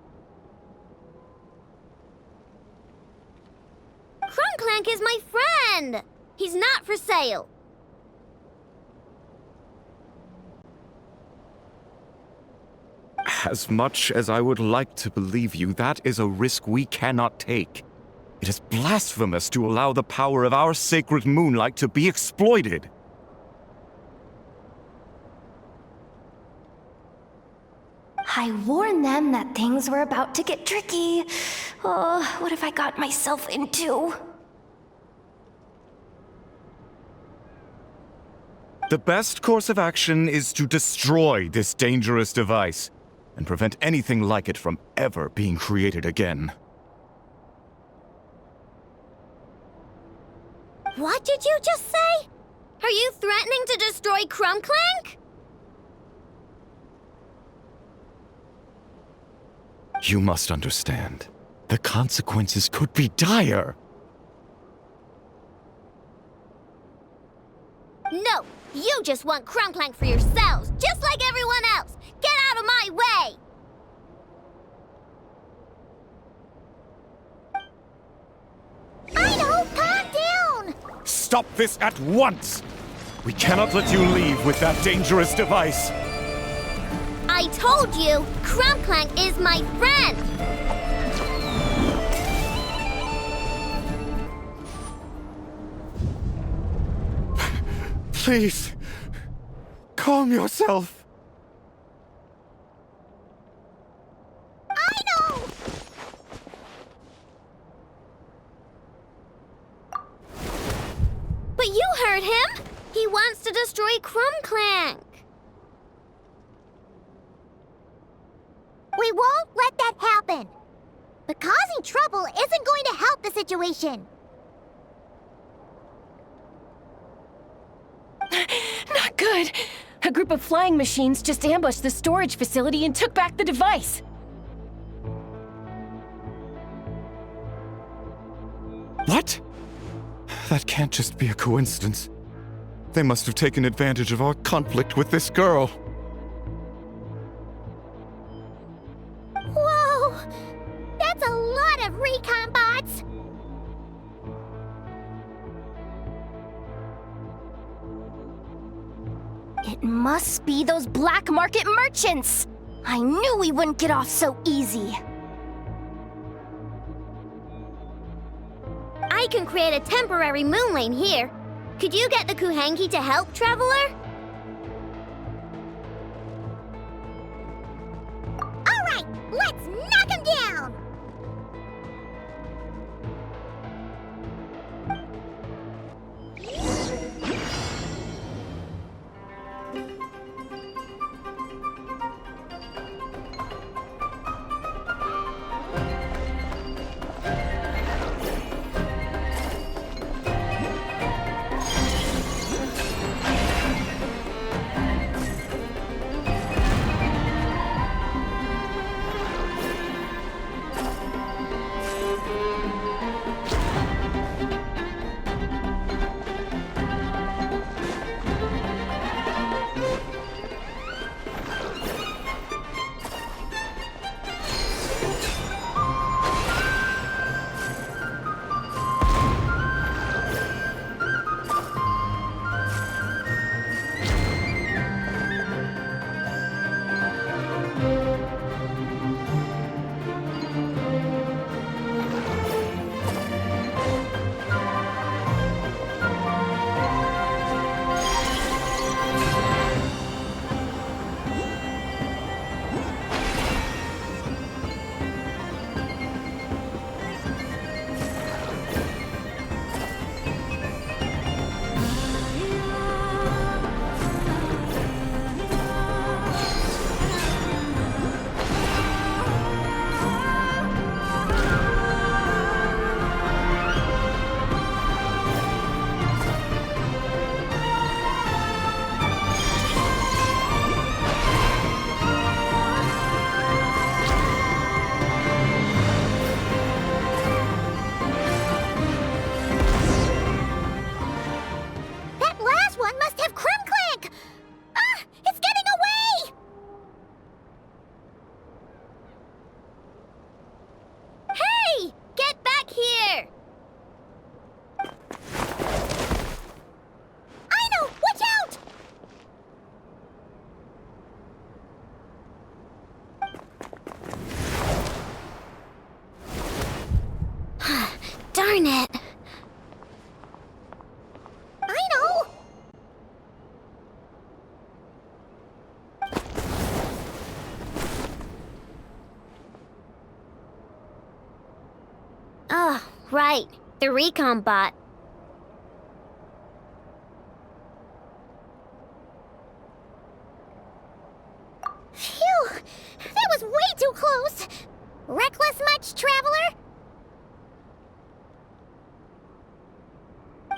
Krum-Clank is my friend! He's not for sale. As much as I would like to believe you, that is a risk we cannot take. It is blasphemous to allow the power of our sacred moonlight to be exploited. I warned them that things were about to get tricky. Oh, what have I got myself into? The best course of action is to destroy this dangerous device and prevent anything like it from ever being created again. What did you just say? Are you threatening to destroy Krum-Clank? You must understand. The consequences could be dire. No, you just want Krum-Clank for yourselves, just like everyone else. Get out of my way! Aino, calm down! Stop this at once! We cannot let you leave with that dangerous device. I told you, Krum-Clank is my friend! Please, calm yourself. Aino! But you heard him! He wants to destroy Krum-Clank! We won't let that happen. But causing trouble isn't going to help the situation. Not good. A group of flying machines just ambushed the storage facility and took back the device. What? That can't just be a coincidence. They must have taken advantage of our conflict with this girl. Whoa! That's a lot of recon bots! It must be those black market merchants! I knew we wouldn't get off so easy. I can create a temporary moon lane here. Could you get the Kuhangi to help, Traveler? Alright, let's knock him down! Darn it. Aino! Oh, right. The recon bot. Phew! That was way too close! Reckless much, traveler?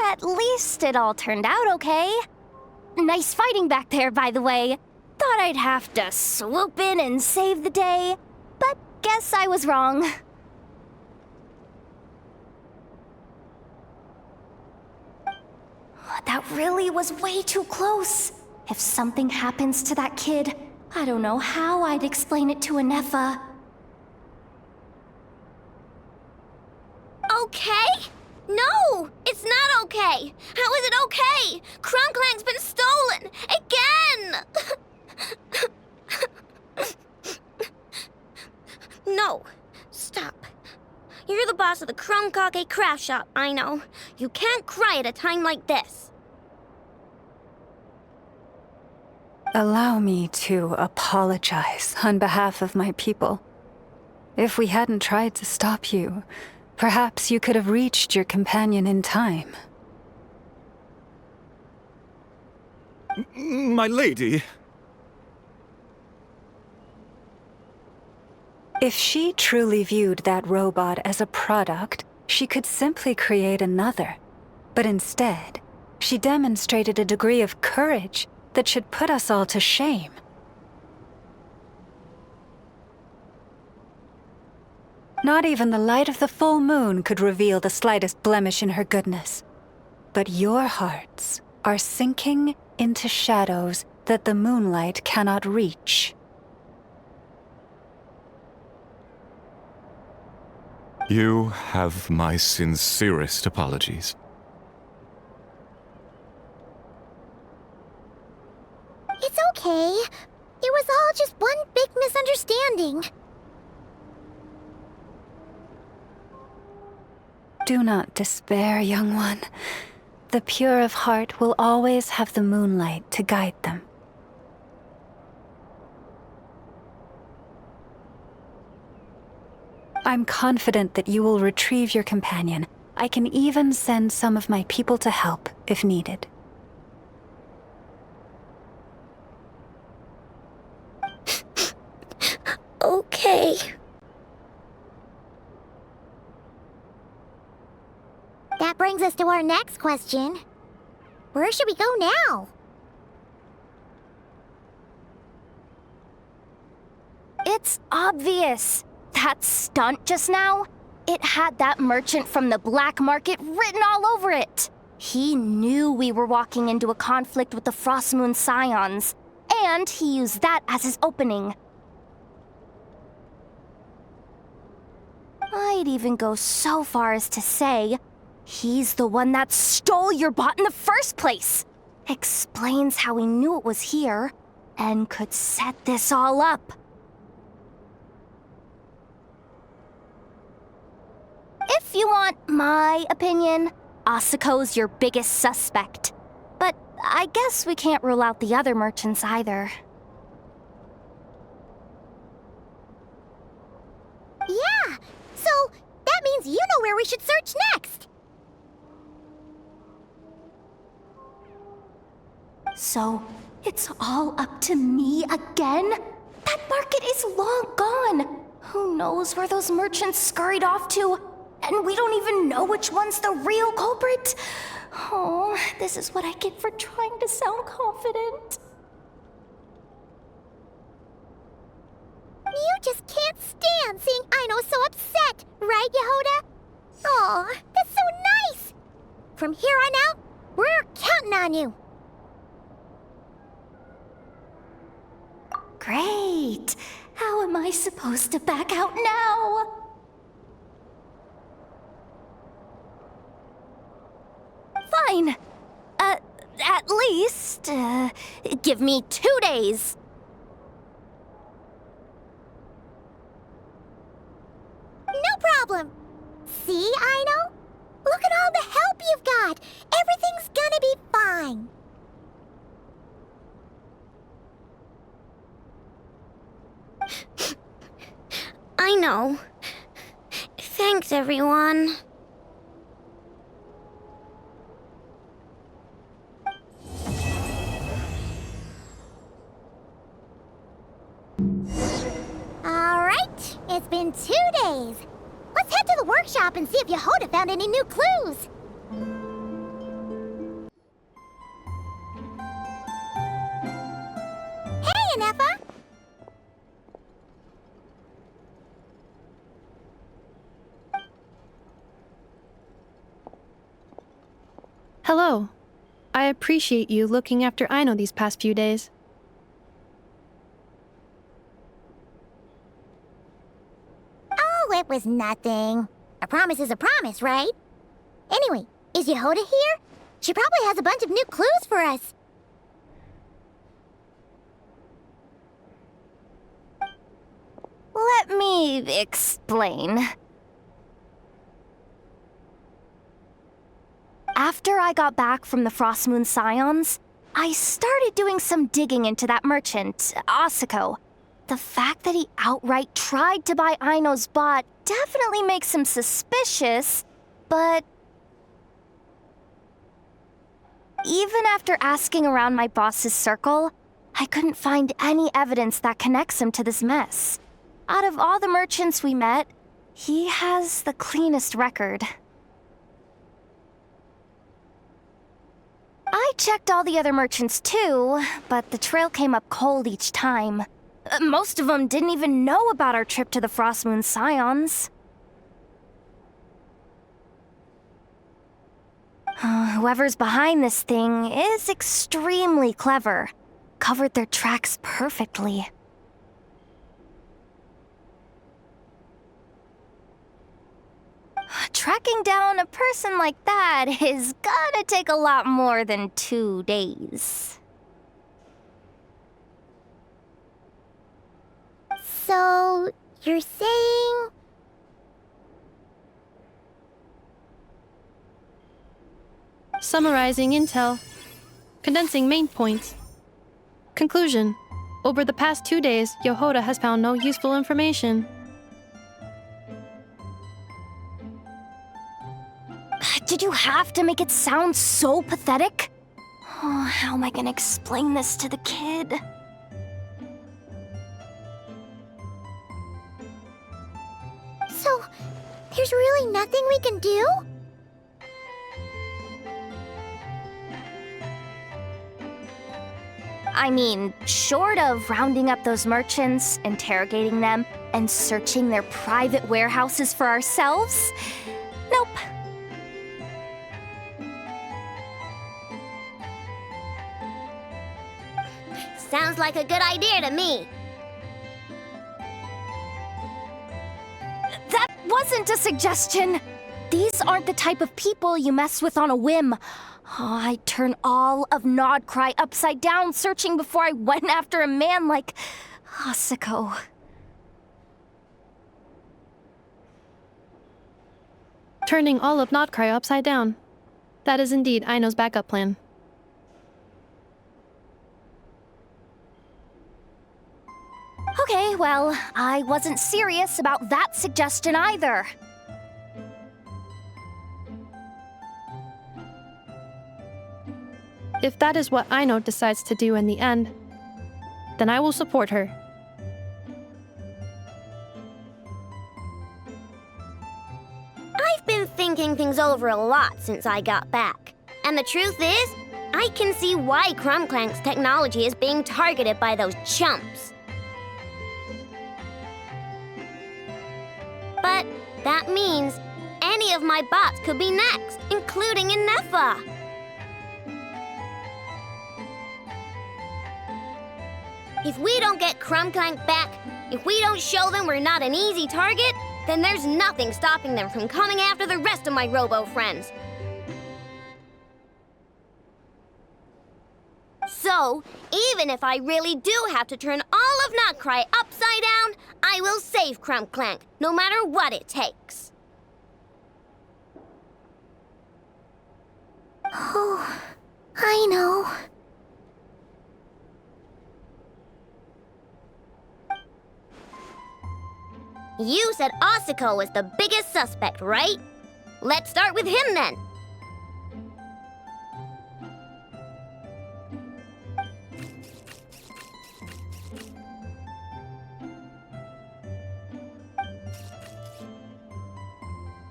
At least it all turned out okay. Nice fighting back there, by the way. Thought I'd have to swoop in and save the day, but guess I was wrong. That really was way too close. If something happens to that kid, I don't know how I'd explain it to Anefa. Okay? No! It's not okay! How is it okay? Krum-Clank's been stolen! Again! No. Stop. You're the boss of the Krum-Clank Craft Shop, I know. You can't cry at a time like this. Allow me to apologize on behalf of my people. If we hadn't tried to stop you, perhaps you could have reached your companion in time. My lady. If she truly viewed that robot as a product, she could simply create another. But instead, she demonstrated a degree of courage that should put us all to shame. Not even the light of the full moon could reveal the slightest blemish in her goodness. But your hearts are sinking into shadows that the moonlight cannot reach. You have my sincerest apologies. It's okay. It was all just one big misunderstanding. Do not despair, young one. The pure of heart will always have the moonlight to guide them. I'm confident that you will retrieve your companion. I can even send some of my people to help if needed. Okay. That brings us to our next question. Where should we go now? It's obvious. That stunt just now, it had that merchant from the black market written all over it. He knew we were walking into a conflict with the Frostmoon Scions, and he used that as his opening. I'd even go so far as to say, he's the one that stole your bot in the first place. Explains how he knew it was here, and could set this all up. If you want my opinion, Asuko's your biggest suspect. But I guess we can't rule out the other merchants either. Yeah, so that means you know where we should search next. So, it's all up to me again? That market is long gone. Who knows where those merchants scurried off to? And we don't even know which one's the real culprit. Oh, this is what I get for trying to sound confident. You just can't stand seeing Aino so upset, right, Yehoda? Aw, that's so nice! From here on out, we're counting on you. Great. How am I supposed to back out now? Fine. At least, give me 2 days. No problem. See, Aino? robot. Everything's gonna be fine. I know. Thanks, everyone. Alright, it's been 2 days. Let's head to the workshop and see if Yehoda found any new clues. Hey, Anefa! Hello. I appreciate you looking after Aino these past few days. Oh, it was nothing. A promise is a promise, right? Anyway, is Yehoda here? She probably has a bunch of new clues for us. Let me explain. After I got back from the Frostmoon Scions, I started doing some digging into that merchant, Asako. The fact that he outright tried to buy Aino's bot definitely makes him suspicious, but even after asking around my boss's circle, I couldn't find any evidence that connects him to this mess. Out of all the merchants we met, he has the cleanest record. I checked all the other merchants too, but the trail came up cold each time. Most of them didn't even know about our trip to the Frostmoon Scions. Whoever's behind this thing is extremely clever. Covered their tracks perfectly. Tracking down a person like that is gonna take a lot more than 2 days. So, you're saying... Summarizing intel. Condensing main points. Conclusion. Over the past 2 days, Yehoda has found no useful information. Did you have to make it sound so pathetic? Oh, how am I gonna explain this to the kid? So, there's really nothing we can do? I mean, short of rounding up those merchants, interrogating them, and searching their private warehouses for ourselves? Nope. Sounds like a good idea to me. That wasn't a suggestion! These aren't the type of people you mess with on a whim. Oh, I'd turn all of Nod Krai upside down searching before I went after a man like Asako. Turning all of Nod Krai upside down. That is indeed Aino's backup plan. Okay, well, I wasn't serious about that suggestion either. If that is what Aino decides to do in the end, then I will support her. I've been thinking things over a lot since I got back. And the truth is, I can see why Krum-Clank's technology is being targeted by those chumps. But that means any of my bots could be next, including Anefa. If we don't get Krum-Clank back, if we don't show them we're not an easy target, then there's nothing stopping them from coming after the rest of my robo friends. So, even if I really do have to turn all of Nod Krai upside down, I will save Krum-Clank, no matter what it takes. Oh, I know. You said Asuko was the biggest suspect, right? Let's start with him then.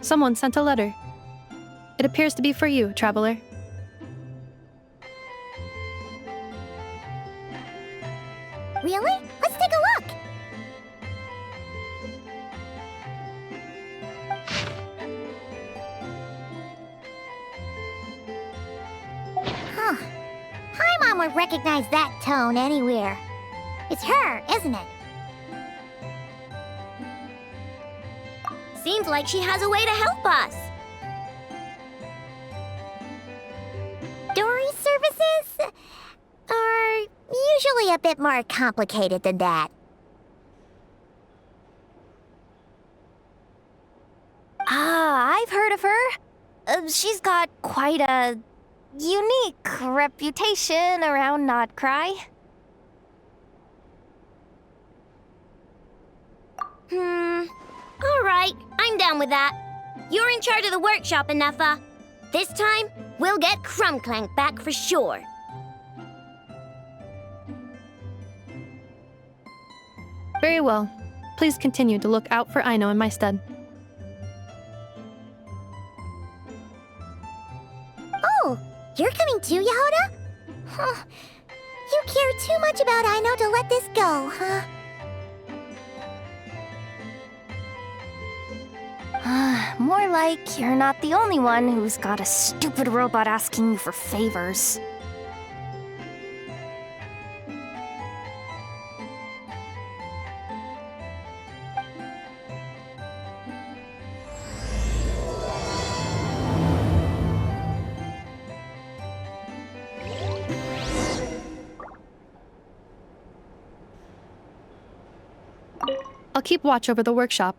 Someone sent a letter. It appears to be for you, traveler. Really? Let's take a look! Huh. Paimon would recognize that tone anywhere. It's her, isn't it? Seems like she has a way to help us. Dory services are usually a bit more complicated than that. Ah, I've heard of her. She's got quite a unique reputation around Nod Krai. Alright, I'm down with that. You're in charge of the workshop, Anafa. This time, we'll get Krum-Clank back for sure. Very well. Please continue to look out for Aino in my stead. Oh, you're coming too, Yehoda? Huh. You care too much about Aino to let this go, huh? More like you're not the only one who's got a stupid robot asking you for favors. I'll keep watch over the workshop.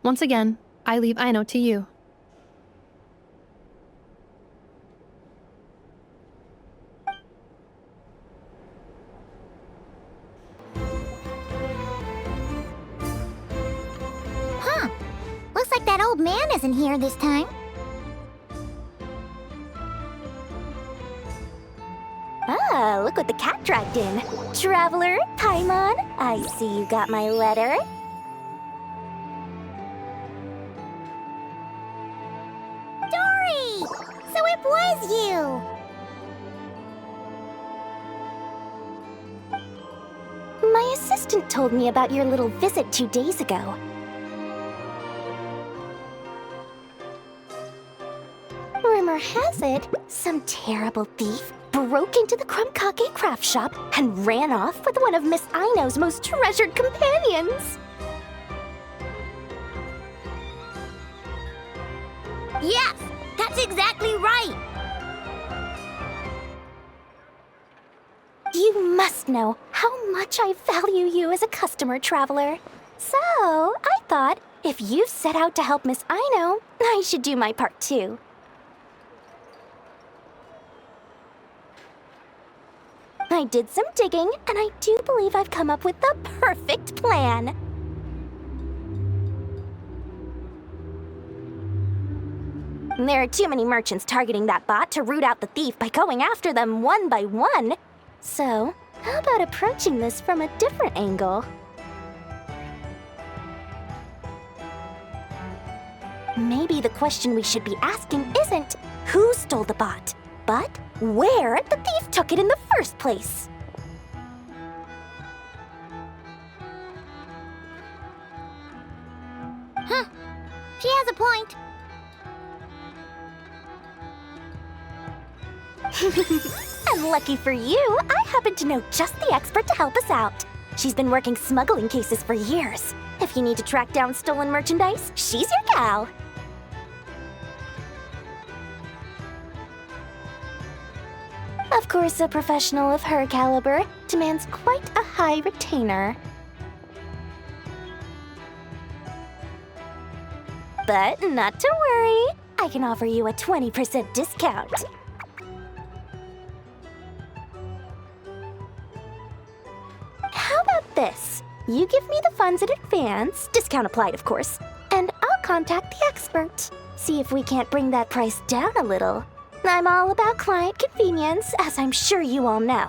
Once again, I leave Aino to you. Huh. Looks like that old man isn't here this time. Ah, look what the cat dragged in. Traveler, Paimon, I see you got my letter. Dory! So it was you! My assistant told me about your little visit 2 days ago. Rumor has it, some terrible thief broke into the Krum-Clank craft shop and ran off with one of Miss Aino's most treasured companions. Yes, that's exactly right. You must know how much I value you as a customer, traveler. So, I thought, if you set out to help Miss Aino, I should do my part too. I did some digging, and I do believe I've come up with the perfect plan. There are too many merchants targeting that bot to root out the thief by going after them one by one. So, how about approaching this from a different angle? Maybe the question we should be asking isn't who stole the bot, but where the thief took it in the first place. Huh. She has a point. And lucky for you, I happen to know just the expert to help us out. She's been working smuggling cases for years. If you need to track down stolen merchandise, she's your gal. Of course, a professional of her caliber demands quite a high retainer. But not to worry, I can offer you a 20% discount. this. You give me the funds in advance, discount applied, of course, and I'll contact the expert. See if we can't bring that price down a little. I'm all about client convenience, as I'm sure you all know.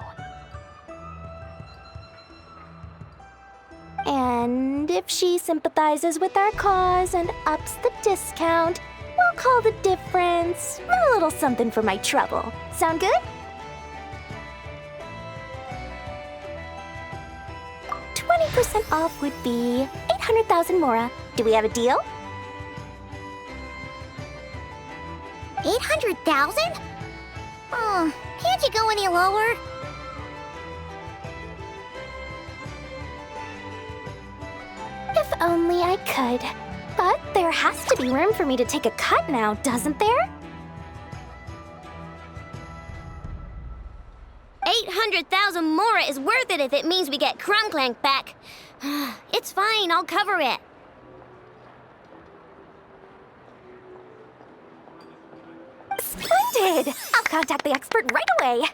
And if she sympathizes with our cause and ups the discount, we'll call the difference a little something for my trouble. Sound good? %20 off would be 800,000 mora. Do we have a deal? 800,000? Oh, can't you go any lower? If only I could. But there has to be room for me to take a cut now, doesn't there? 800,000 mora is worth it if it means we get Krum-Clank back. It's fine, I'll cover it. Splendid! I'll contact the expert right away.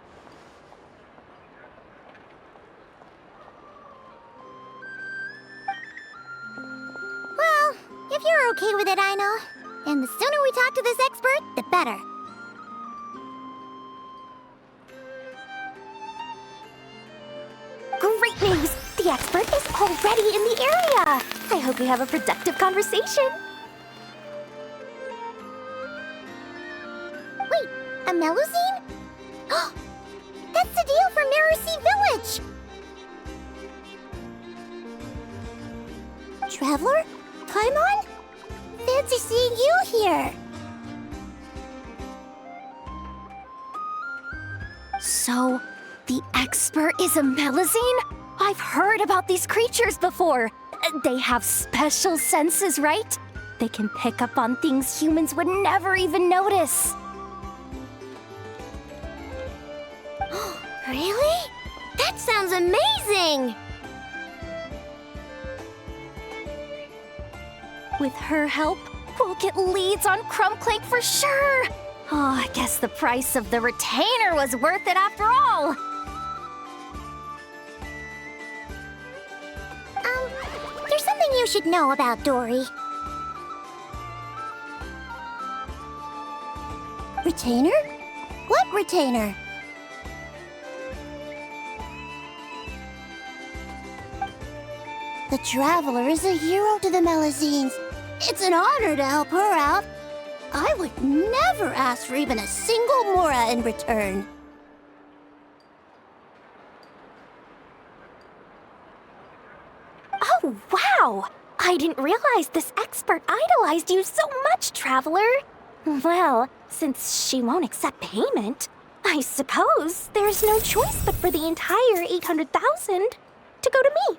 Well, if you're okay with it, Aino. And the sooner we talk to this expert, the better. Great news! The expert is already in the area! I hope we have a productive conversation. Wait, a Melusine? That's the deal for Mirror Village! Traveler? Paimon? Fancy seeing you here! So, the expert is a Melusine? I've heard about these creatures before. They have special senses, right? They can pick up on things humans would never even notice. Really? That sounds amazing! With her help, we'll get leads on Krum-Clank for sure. Oh, I guess the price of the retainer was worth it after all. There's something you should know about Dory. Retainer? What retainer? The Traveler is a hero to the Melusines. It's an honor to help her out. I would never ask for even a single mora in return. Oh, wow! I didn't realize this expert idolized you so much, Traveler. Well, since she won't accept payment, I suppose there's no choice but for the entire 800,000 to go to me.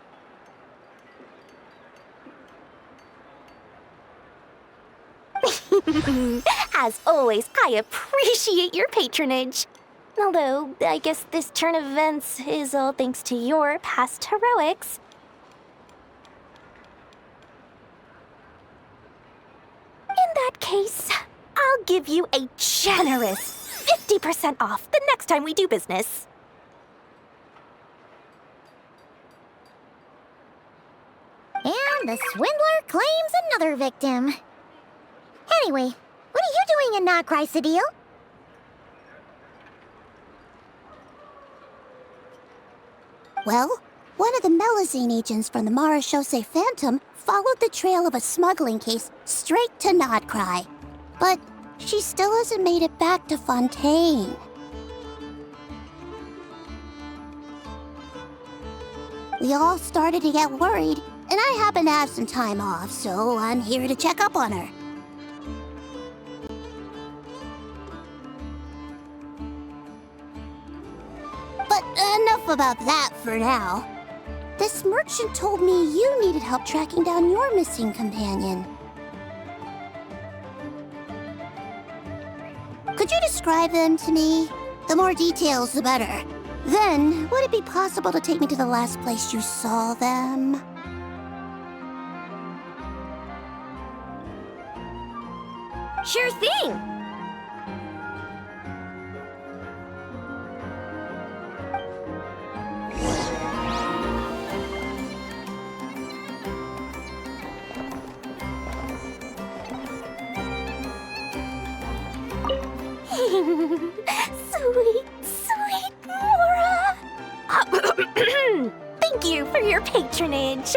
As always, I appreciate your patronage. Although, I guess this turn of events is all thanks to your past heroics. In that case, I'll give you a generous 50% off the next time we do business. And the swindler claims another victim. Anyway, what are you doing in Nod Krai, Sadil? Well, one of the Melusine agents from the Marechaussee Phantom followed the trail of a smuggling case straight to Nod Krai. But she still hasn't made it back to Fontaine. We all started to get worried, and I happen to have some time off, so I'm here to check up on her. But enough about that for now. This merchant told me you needed help tracking down your missing companion. Could you describe them to me? The more details, the better. Then, would it be possible to take me to the last place you saw them? Sure thing! Sweet, sweet Mora. Thank you for your patronage.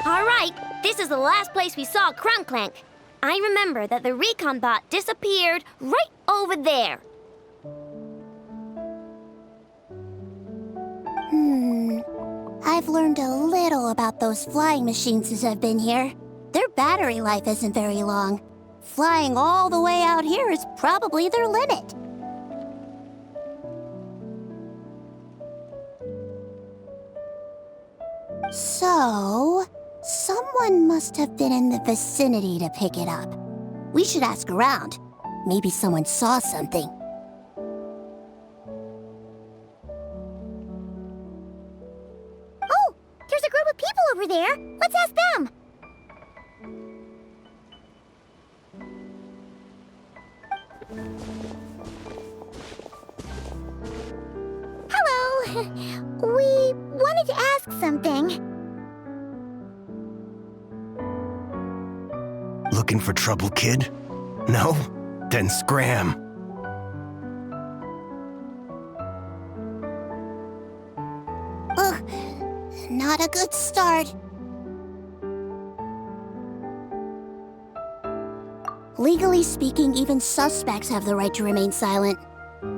All right, this is the last place we saw Krum-Clank. I remember that the recon bot disappeared right over there. I've learned a little about those flying machines since I've been here. Their battery life isn't very long. Flying all the way out here is probably their limit. So, someone must have been in the vicinity to pick it up. We should ask around. Maybe someone saw something. Oh, there's a group of people over there. Let's ask them. Hello. We wanted to ask something. Looking for trouble, kid? No? Then scram. Ugh, not a good start. Legally speaking, even suspects have the right to remain silent.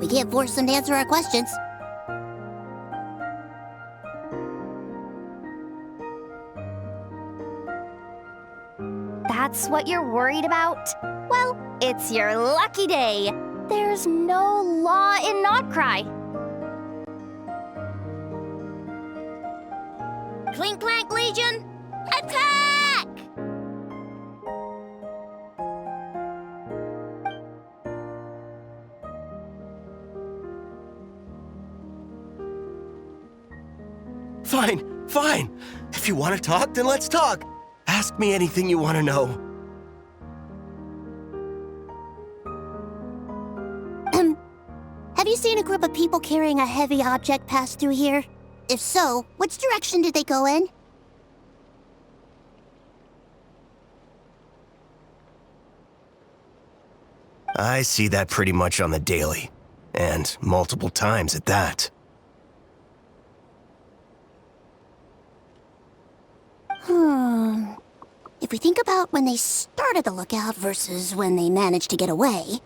We can't force them to answer our questions. That's what you're worried about? Well, it's your lucky day. There's no law in Nod Krai. Clink Clank Legion, attack! Fine, fine. If you want to talk, then let's talk. Ask me anything you want to know. Have you seen a group of people carrying a heavy object pass through here? If so, which direction did they go in? I see that pretty much on the daily. And multiple times at that. If we think about when they started the lookout versus when they managed to get away...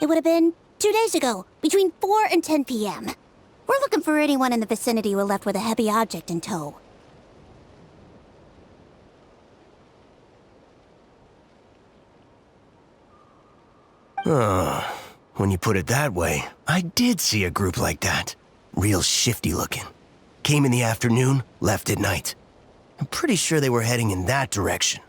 It would have been 2 days ago, between 4 and 10 p.m. We're looking for anyone in the vicinity who left with a heavy object in tow. When you put it that way, I did see a group like that. Real shifty looking. Came in the afternoon, left at night. I'm pretty sure they were heading in that direction.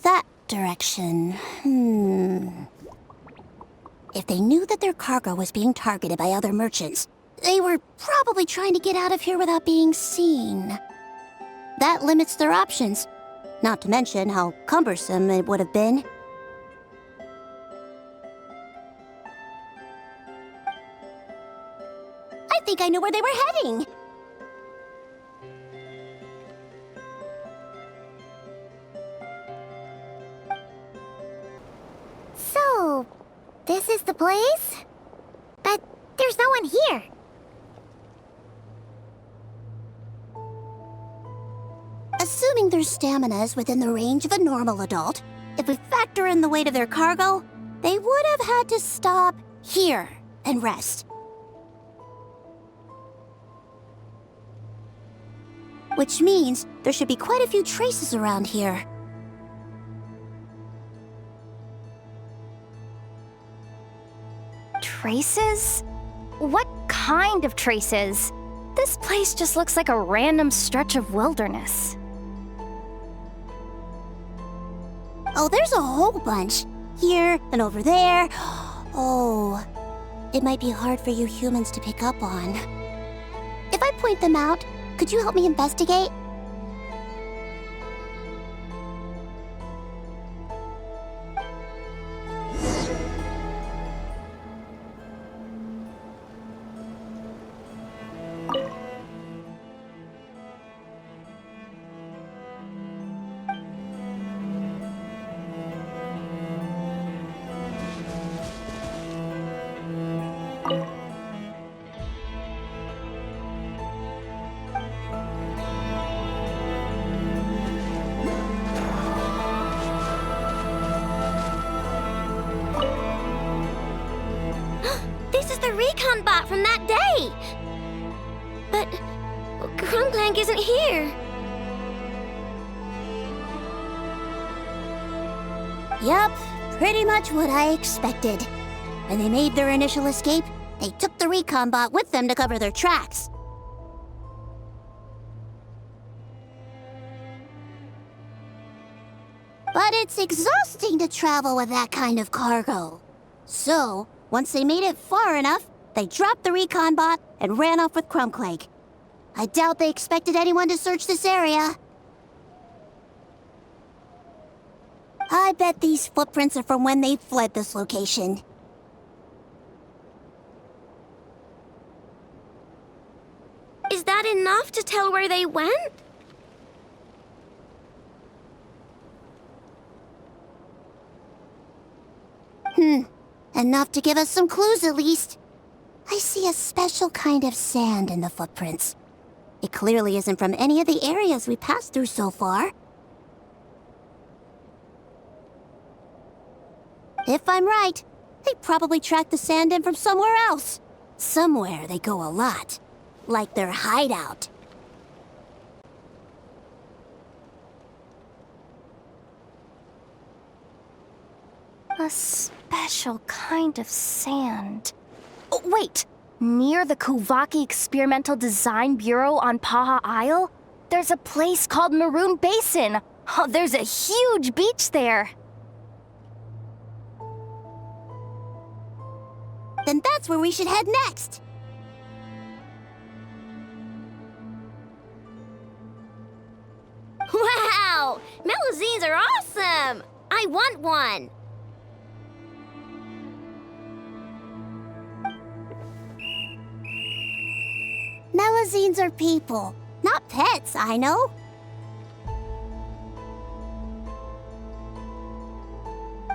That direction, If they knew that their cargo was being targeted by other merchants, they were probably trying to get out of here without being seen. That limits their options, not to mention how cumbersome it would have been. I think I know where they were heading. So, this is the place? But there's no one here. Assuming their stamina is within the range of a normal adult, if we factor in the weight of their cargo, they would have had to stop here and rest. Which means there should be quite a few traces around here. Traces? What kind of traces? This place just looks like a random stretch of wilderness. Oh, there's a whole bunch. Here and over there. Oh, it might be hard for you humans to pick up on. If I point them out, could you help me investigate? This is the recon bot from that day! But Krum-Clank isn't here. Yup, pretty much what I expected. When they made their initial escape, they took the recon bot with them to cover their tracks. But it's exhausting to travel with that kind of cargo. So, once they made it far enough, they dropped the recon bot and ran off with Krum-Clank. I doubt they expected anyone to search this area. I bet these footprints are from when they fled this location. Is that enough to tell where they went? Enough to give us some clues at least. I see a special kind of sand in the footprints. It clearly isn't from any of the areas we passed through so far. If I'm right, they probably tracked the sand in from somewhere else. Somewhere they go a lot. Like their hideout. A special kind of sand. Oh, wait! Near the Kuvaki Experimental Design Bureau on Paha Isle, there's a place called Maroon Basin. Oh, there's a huge beach there. Then that's where we should head next. Wow! Melusines are awesome! I want one! Melusines are people, not pets, I know.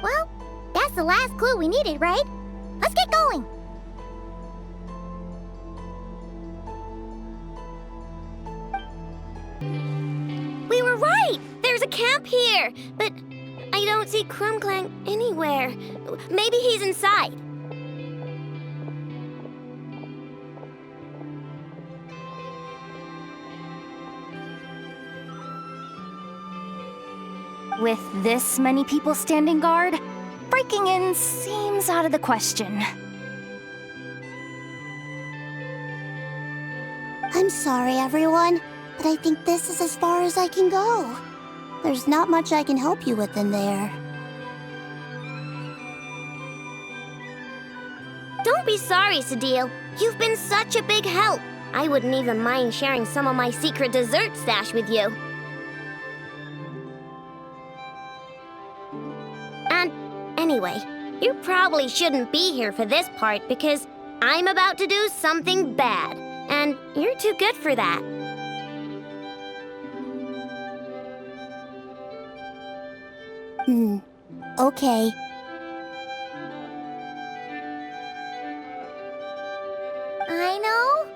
Well, that's the last clue we needed, right? Let's get going! We were right! There's a camp here! But I don't see Krum-Clank anywhere. Maybe he's inside. With this many people standing guard, breaking in seems out of the question. I'm sorry, everyone, but I think this is as far as I can go. There's not much I can help you with in there. Don't be sorry, Sadil. You've been such a big help. I wouldn't even mind sharing some of my secret dessert stash with you. And anyway, you probably shouldn't be here for this part because I'm about to do something bad, and you're too good for that. Okay. Aino?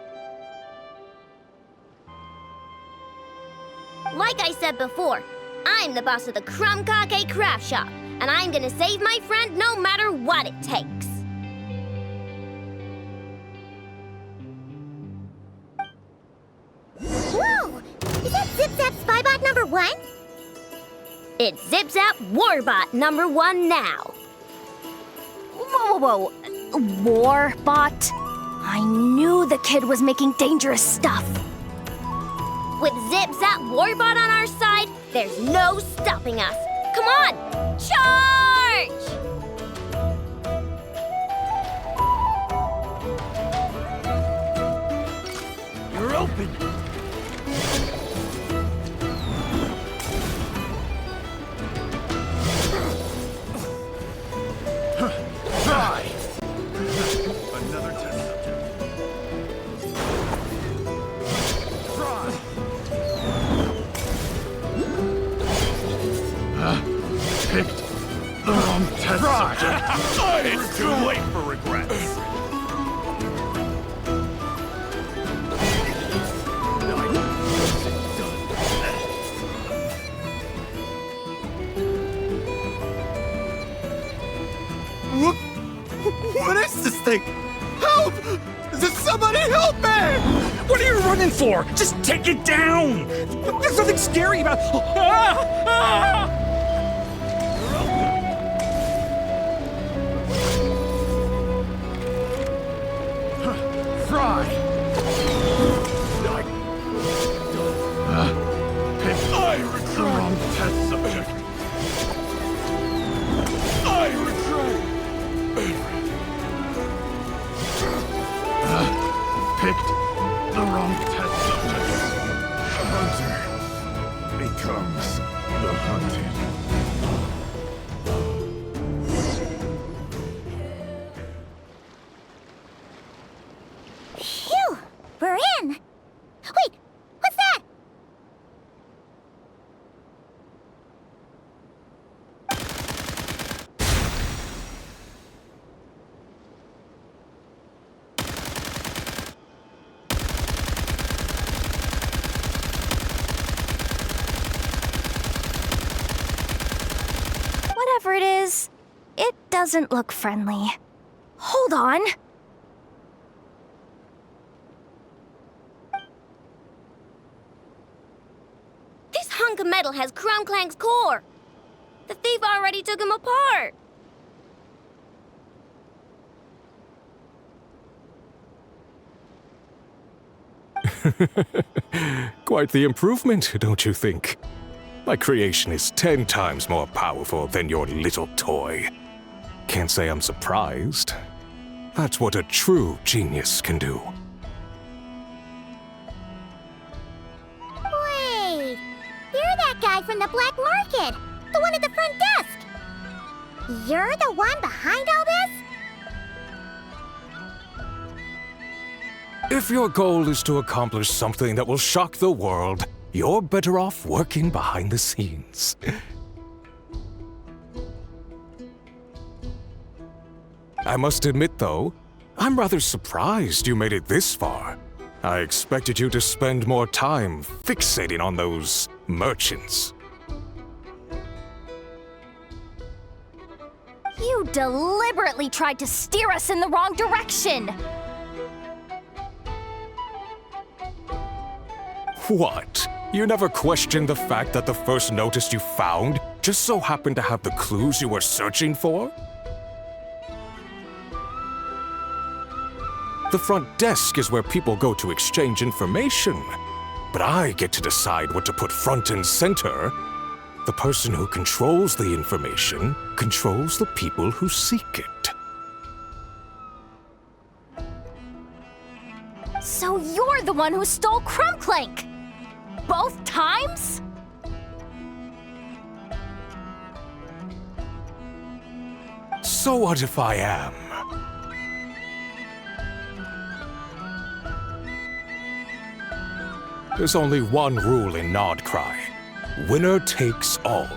Like I said before, I'm the boss of the Krum-Clank craft shop, and I'm gonna save my friend no matter what it takes. Whoa! Is that Zip-Zap Spybot number 1? It's Zip-Zap Warbot number 1 now. Whoa, whoa, whoa. Warbot? I knew the kid was making dangerous stuff. With Zip-Zap Warbot on our side, there's no stopping us. Come on, charge! You're open. not! It's too late for regrets! What is this thing? Help! Does somebody help me? What are you running for? Just take it down! There's nothing scary about... Fry! I regret the wrong test subject. I regret picked the wrong test subject. The hunter becomes the hunted. Phew! We're in! Wait! What's that? Whatever it is, it doesn't look friendly. Hold on. This hunk of metal has Krum-Clank's core. The thief already took him apart. Quite the improvement, don't you think? My creation is 10 times more powerful than your little toy. Can't say I'm surprised. That's what a true genius can do. Wait! You're that guy from the black market! The one at the front desk! You're the one behind all this? If your goal is to accomplish something that will shock the world, you're better off working behind the scenes. I must admit, though, I'm rather surprised you made it this far. I expected you to spend more time fixating on those merchants. You deliberately tried to steer us in the wrong direction! What? You never questioned the fact that the first notice you found just so happened to have the clues you were searching for? The front desk is where people go to exchange information. But I get to decide what to put front and center. The person who controls the information controls the people who seek it. So you're the one who stole Krum-Clank! Both times? So what if I am? There's only one rule in Nod Krai. Winner takes all.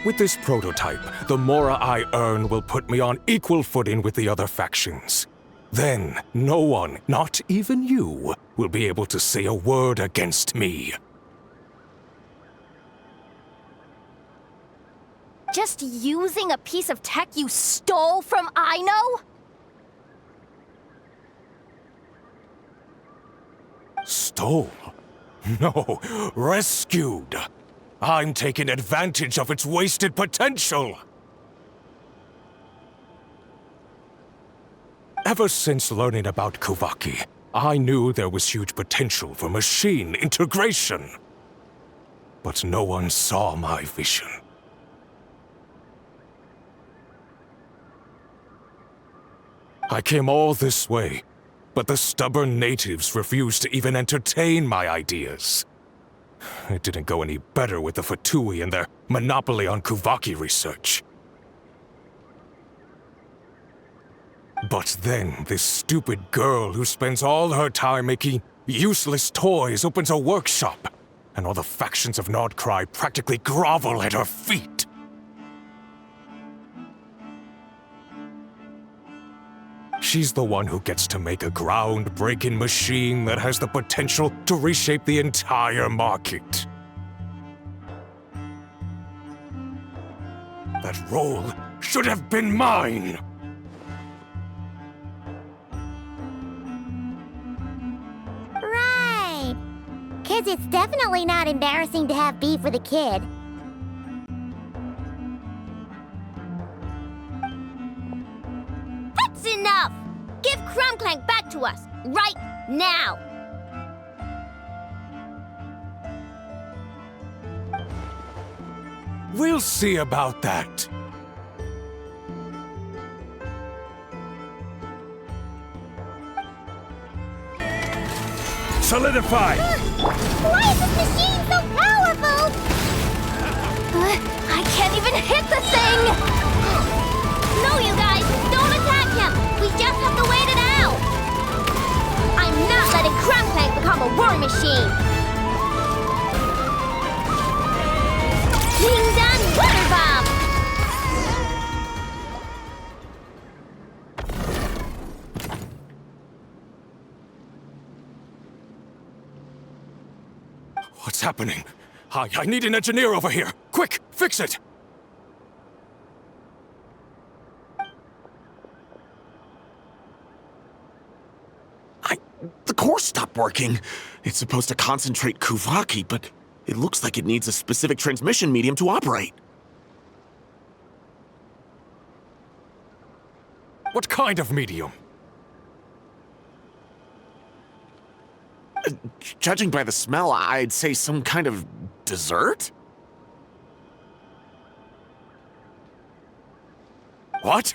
With this prototype, the more I earn will put me on equal footing with the other factions. Then, no one, not even you, will be able to say a word against me. Just using a piece of tech you stole from Aino? Stole? No, rescued. I'm taking advantage of its wasted potential. Ever since learning about Kuvaki, I knew there was huge potential for machine integration. But no one saw my vision. I came all this way, but the stubborn natives refused to even entertain my ideas. It didn't go any better with the Fatui and their monopoly on Kuvaki research. But then, this stupid girl who spends all her time making useless toys opens a workshop, and all the factions of Nod Krai practically grovel at her feet. She's the one who gets to make a groundbreaking machine that has the potential to reshape the entire market. That role should have been mine! Right. 'Cause it's definitely not embarrassing to have beef with a kid. That's enough! Give Krum-Clank back to us, right now! We'll see about that. Solidify! Why is this machine so powerful? I can't even hit the thing! No, you guys! Don't attack him! We just have to wait it out! I'm not letting Krum-Clank become a war machine! Dinggg water bomb! What's happening? I need an engineer over here! Quick, fix it! The core stopped working. It's supposed to concentrate Kuvaki, but it looks like it needs a specific transmission medium to operate. What kind of medium? Judging by the smell, I'd say some kind of dessert? What?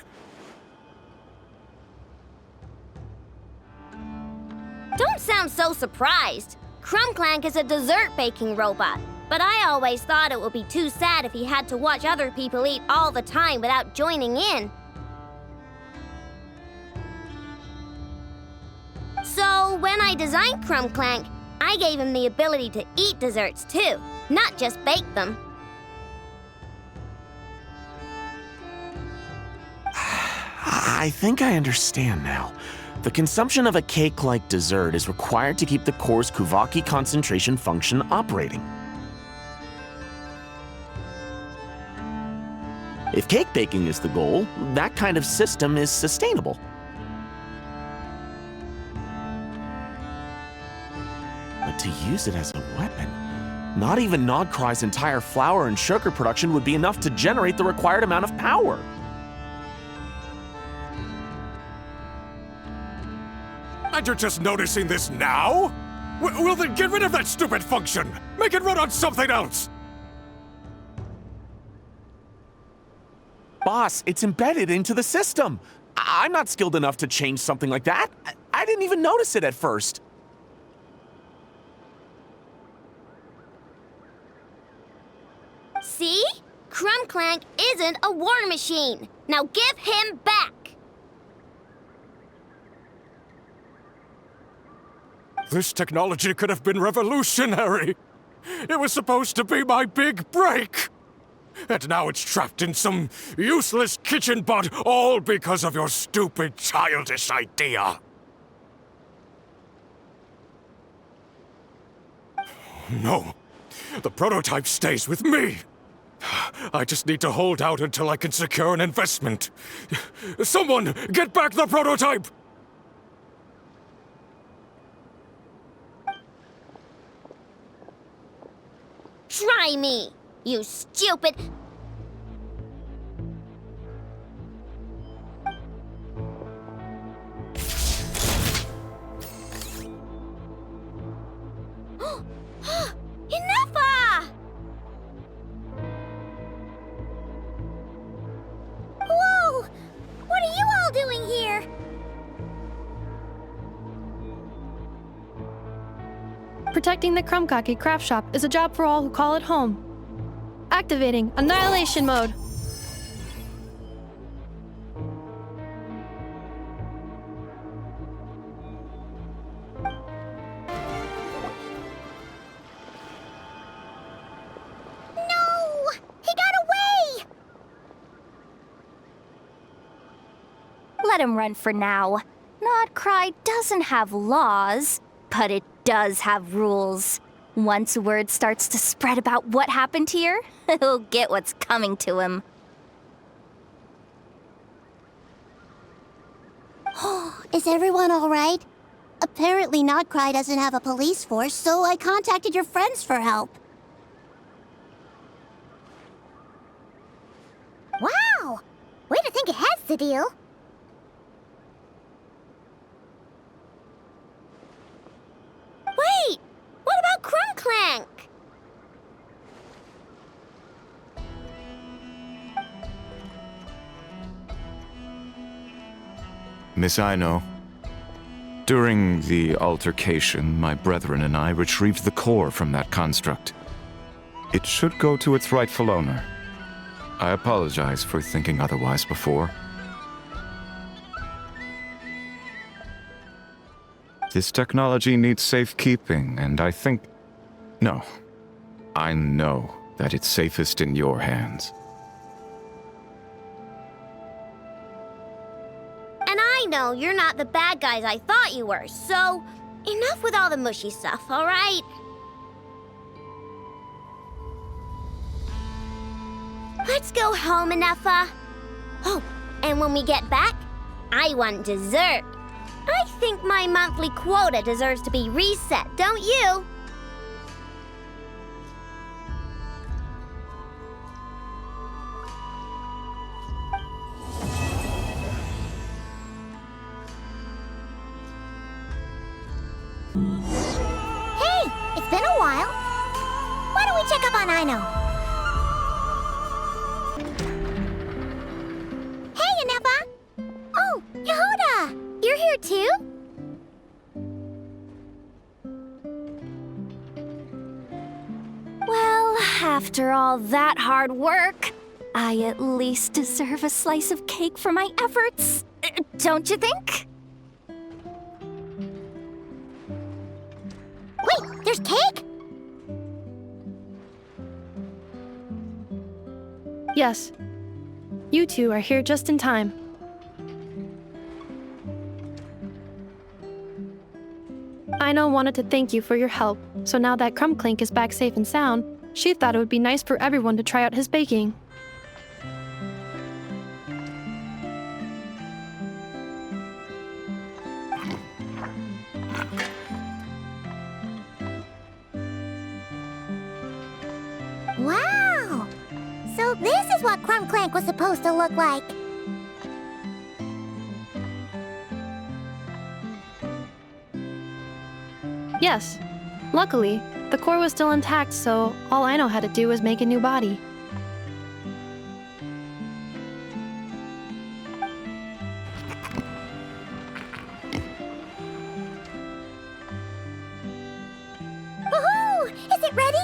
Don't sound so surprised. Krum-Clank is a dessert baking robot, but I always thought it would be too sad if he had to watch other people eat all the time without joining in. So, when I designed Krum-Clank, I gave him the ability to eat desserts too, not just bake them. I think I understand now. The consumption of a cake-like dessert is required to keep the core's Kuvaki concentration function operating. If cake baking is the goal, that kind of system is sustainable. But to use it as a weapon, not even Nod Krai's entire flour and sugar production would be enough to generate the required amount of power. And you're just noticing this now? Well then get rid of that stupid function! Make it run on something else! Boss, it's embedded into the system. I'm not skilled enough to change something like that. I didn't even notice it at first. See? Krum-Clank isn't a war machine. Now give him back! This technology could have been revolutionary! It was supposed to be my big break! And now it's trapped in some useless kitchen bot, all because of your stupid, childish idea! No. The prototype stays with me! I just need to hold out until I can secure an investment. Someone, get back the prototype! Try me, you stupid... Enough! Whoa! What are you all doing here? Protecting the Krum-Clank craft shop is a job for all who call it home. Activating Annihilation Mode. No! He got away! Let let him run for now. Nod Krai doesn't have laws, but it does have rules. Once word starts to spread about what happened here, he'll get what's coming to him. Is everyone all right? Apparently Nod Krai doesn't have a police force, so I contacted your friends for help. Wow! Way to think ahead, Sadil. Wait! What about Krum-Clank? Miss Aino, during the altercation, my brethren and I retrieved the core from that construct. It should go to its rightful owner. I apologize for thinking otherwise before. This technology needs safekeeping, and I think... No. I know that it's safest in your hands. And I know you're not the bad guys I thought you were, so enough with all the mushy stuff, all right? Let's go home, Inefa. Oh, and when we get back, I want dessert. I think my monthly quota deserves to be reset, don't you? Hey, it's been a while. Why don't we check up on Aino? Hey, Inefa! Oh, Yehuda! You're here too? Well, after all that hard work, I at least deserve a slice of cake for my efforts. Don't you think? Wait, there's cake? Yes. You two are here just in time. Aino wanted to thank you for your help, so now that Krum-Clank is back safe and sound, she thought it would be nice for everyone to try out his baking. Wow! So this is what Krum-Clank was supposed to look like. Yes. Luckily, the core was still intact, so all Aino had to do was make a new body. Woohoo! Is it ready?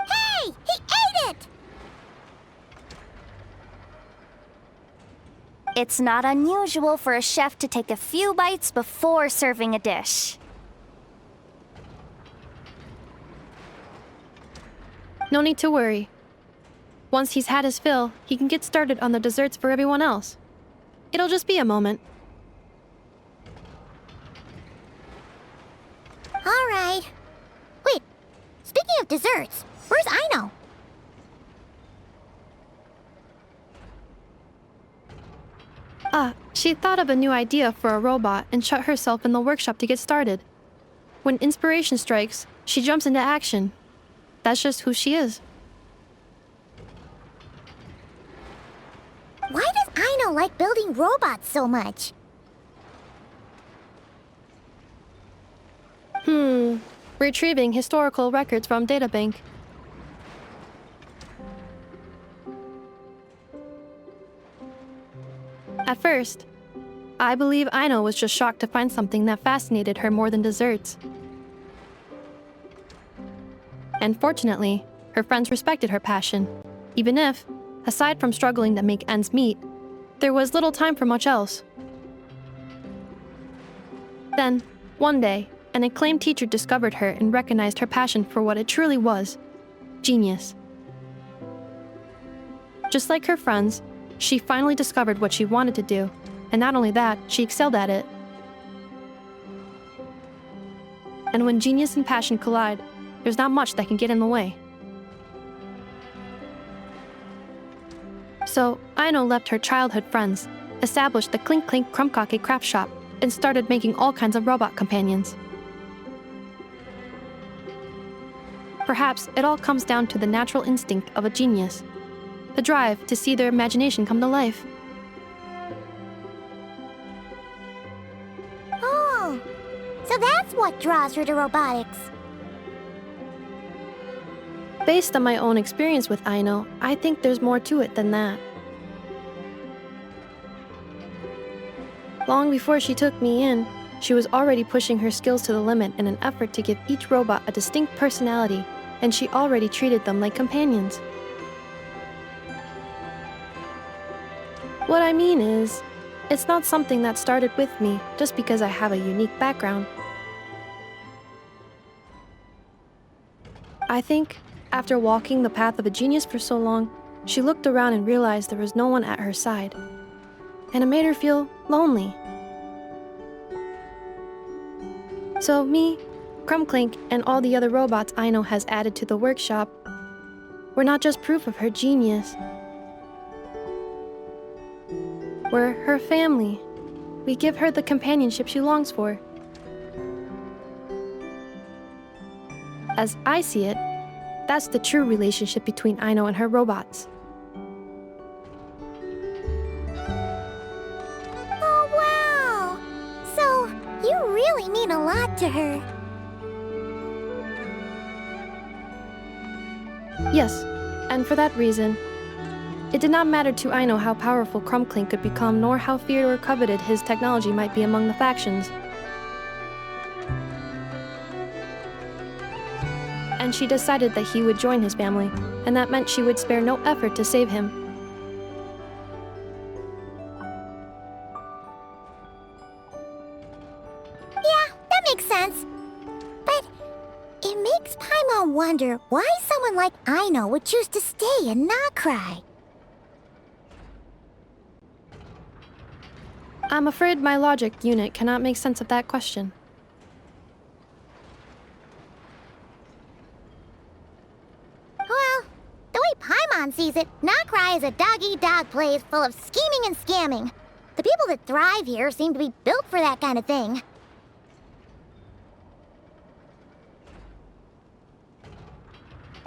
Hey! He ate it! It's not unusual for a chef to take a few bites before serving a dish. No need to worry. Once he's had his fill, he can get started on the desserts for everyone else. It'll just be a moment. All right. Wait, speaking of desserts, where's Aino? She thought of a new idea for a robot and shut herself in the workshop to get started. When inspiration strikes, she jumps into action. That's just who she is. Why does Aino like building robots so much? Retrieving historical records from databank. At first, I believe Aino was just shocked to find something that fascinated her more than desserts. And fortunately, her friends respected her passion, even if, aside from struggling to make ends meet, there was little time for much else. Then, one day, an acclaimed teacher discovered her and recognized her passion for what it truly was: genius. Just like her friends, she finally discovered what she wanted to do, and not only that, she excelled at it. And when genius and passion collide, there's not much that can get in the way. So, Aino left her childhood friends, established the Clink Clank Krum-Clank craft shop, and started making all kinds of robot companions. Perhaps it all comes down to the natural instinct of a genius, the drive to see their imagination come to life. Oh, so that's what draws her to robotics. Based on my own experience with Aino, I think there's more to it than that. Long before she took me in, she was already pushing her skills to the limit in an effort to give each robot a distinct personality, and she already treated them like companions. What I mean is, it's not something that started with me just because I have a unique background. I think, after walking the path of a genius for so long, she looked around and realized there was no one at her side. And it made her feel lonely. So me, Krum-Clank, and all the other robots Aino has added to the workshop were not just proof of her genius. We're her family. We give her the companionship she longs for. As I see it, that's the true relationship between Aino and her robots. Oh, wow! So, you really mean a lot to her. Yes, and for that reason, it did not matter to Aino how powerful Krum-Clank could become, nor how feared or coveted his technology might be among the factions. And she decided that he would join his family, and that meant she would spare no effort to save him. Yeah, that makes sense. But it makes Paimon wonder why someone like Aino would choose to stay in Nod Krai. I'm afraid my logic unit cannot make sense of that question. Well, the way Paimon sees it, Nod Krai is a dog-eat-dog place full of scheming and scamming. The people that thrive here seem to be built for that kind of thing.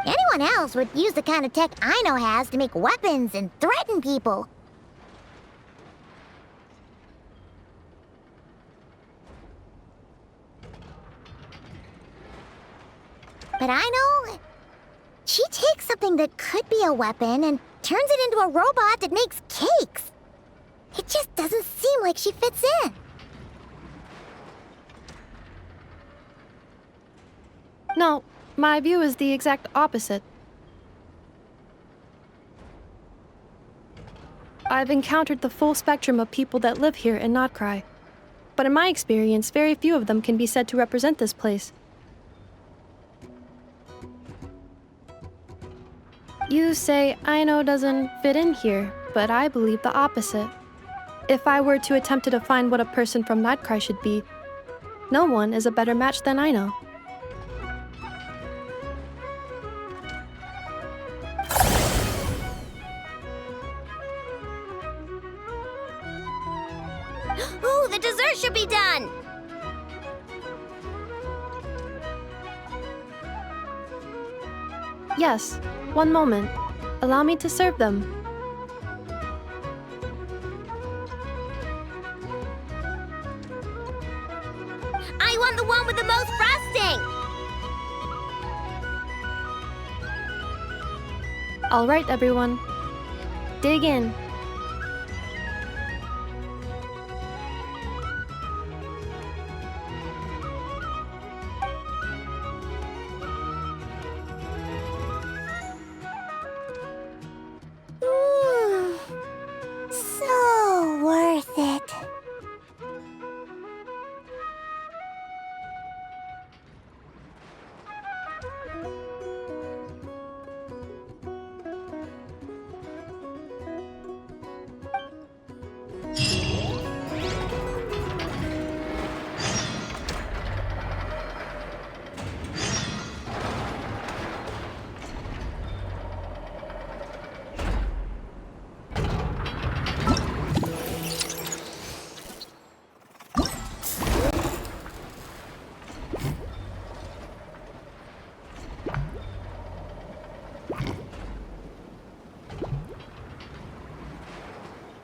Anyone else would use the kind of tech Aino has to make weapons and threaten people. But Aino, she takes something that could be a weapon and turns it into a robot that makes cakes. It just doesn't seem like she fits in. No, my view is the exact opposite. I've encountered the full spectrum of people that live here in Nod Krai, but in my experience, very few of them can be said to represent this place. You say Aino doesn't fit in here, but I believe the opposite. If I were to attempt to define what a person from Nod Krai should be, no one is a better match than Aino. Ooh, the dessert should be done! Yes, one moment. Allow me to serve them. I want the one with the most frosting! All right, everyone. Dig in.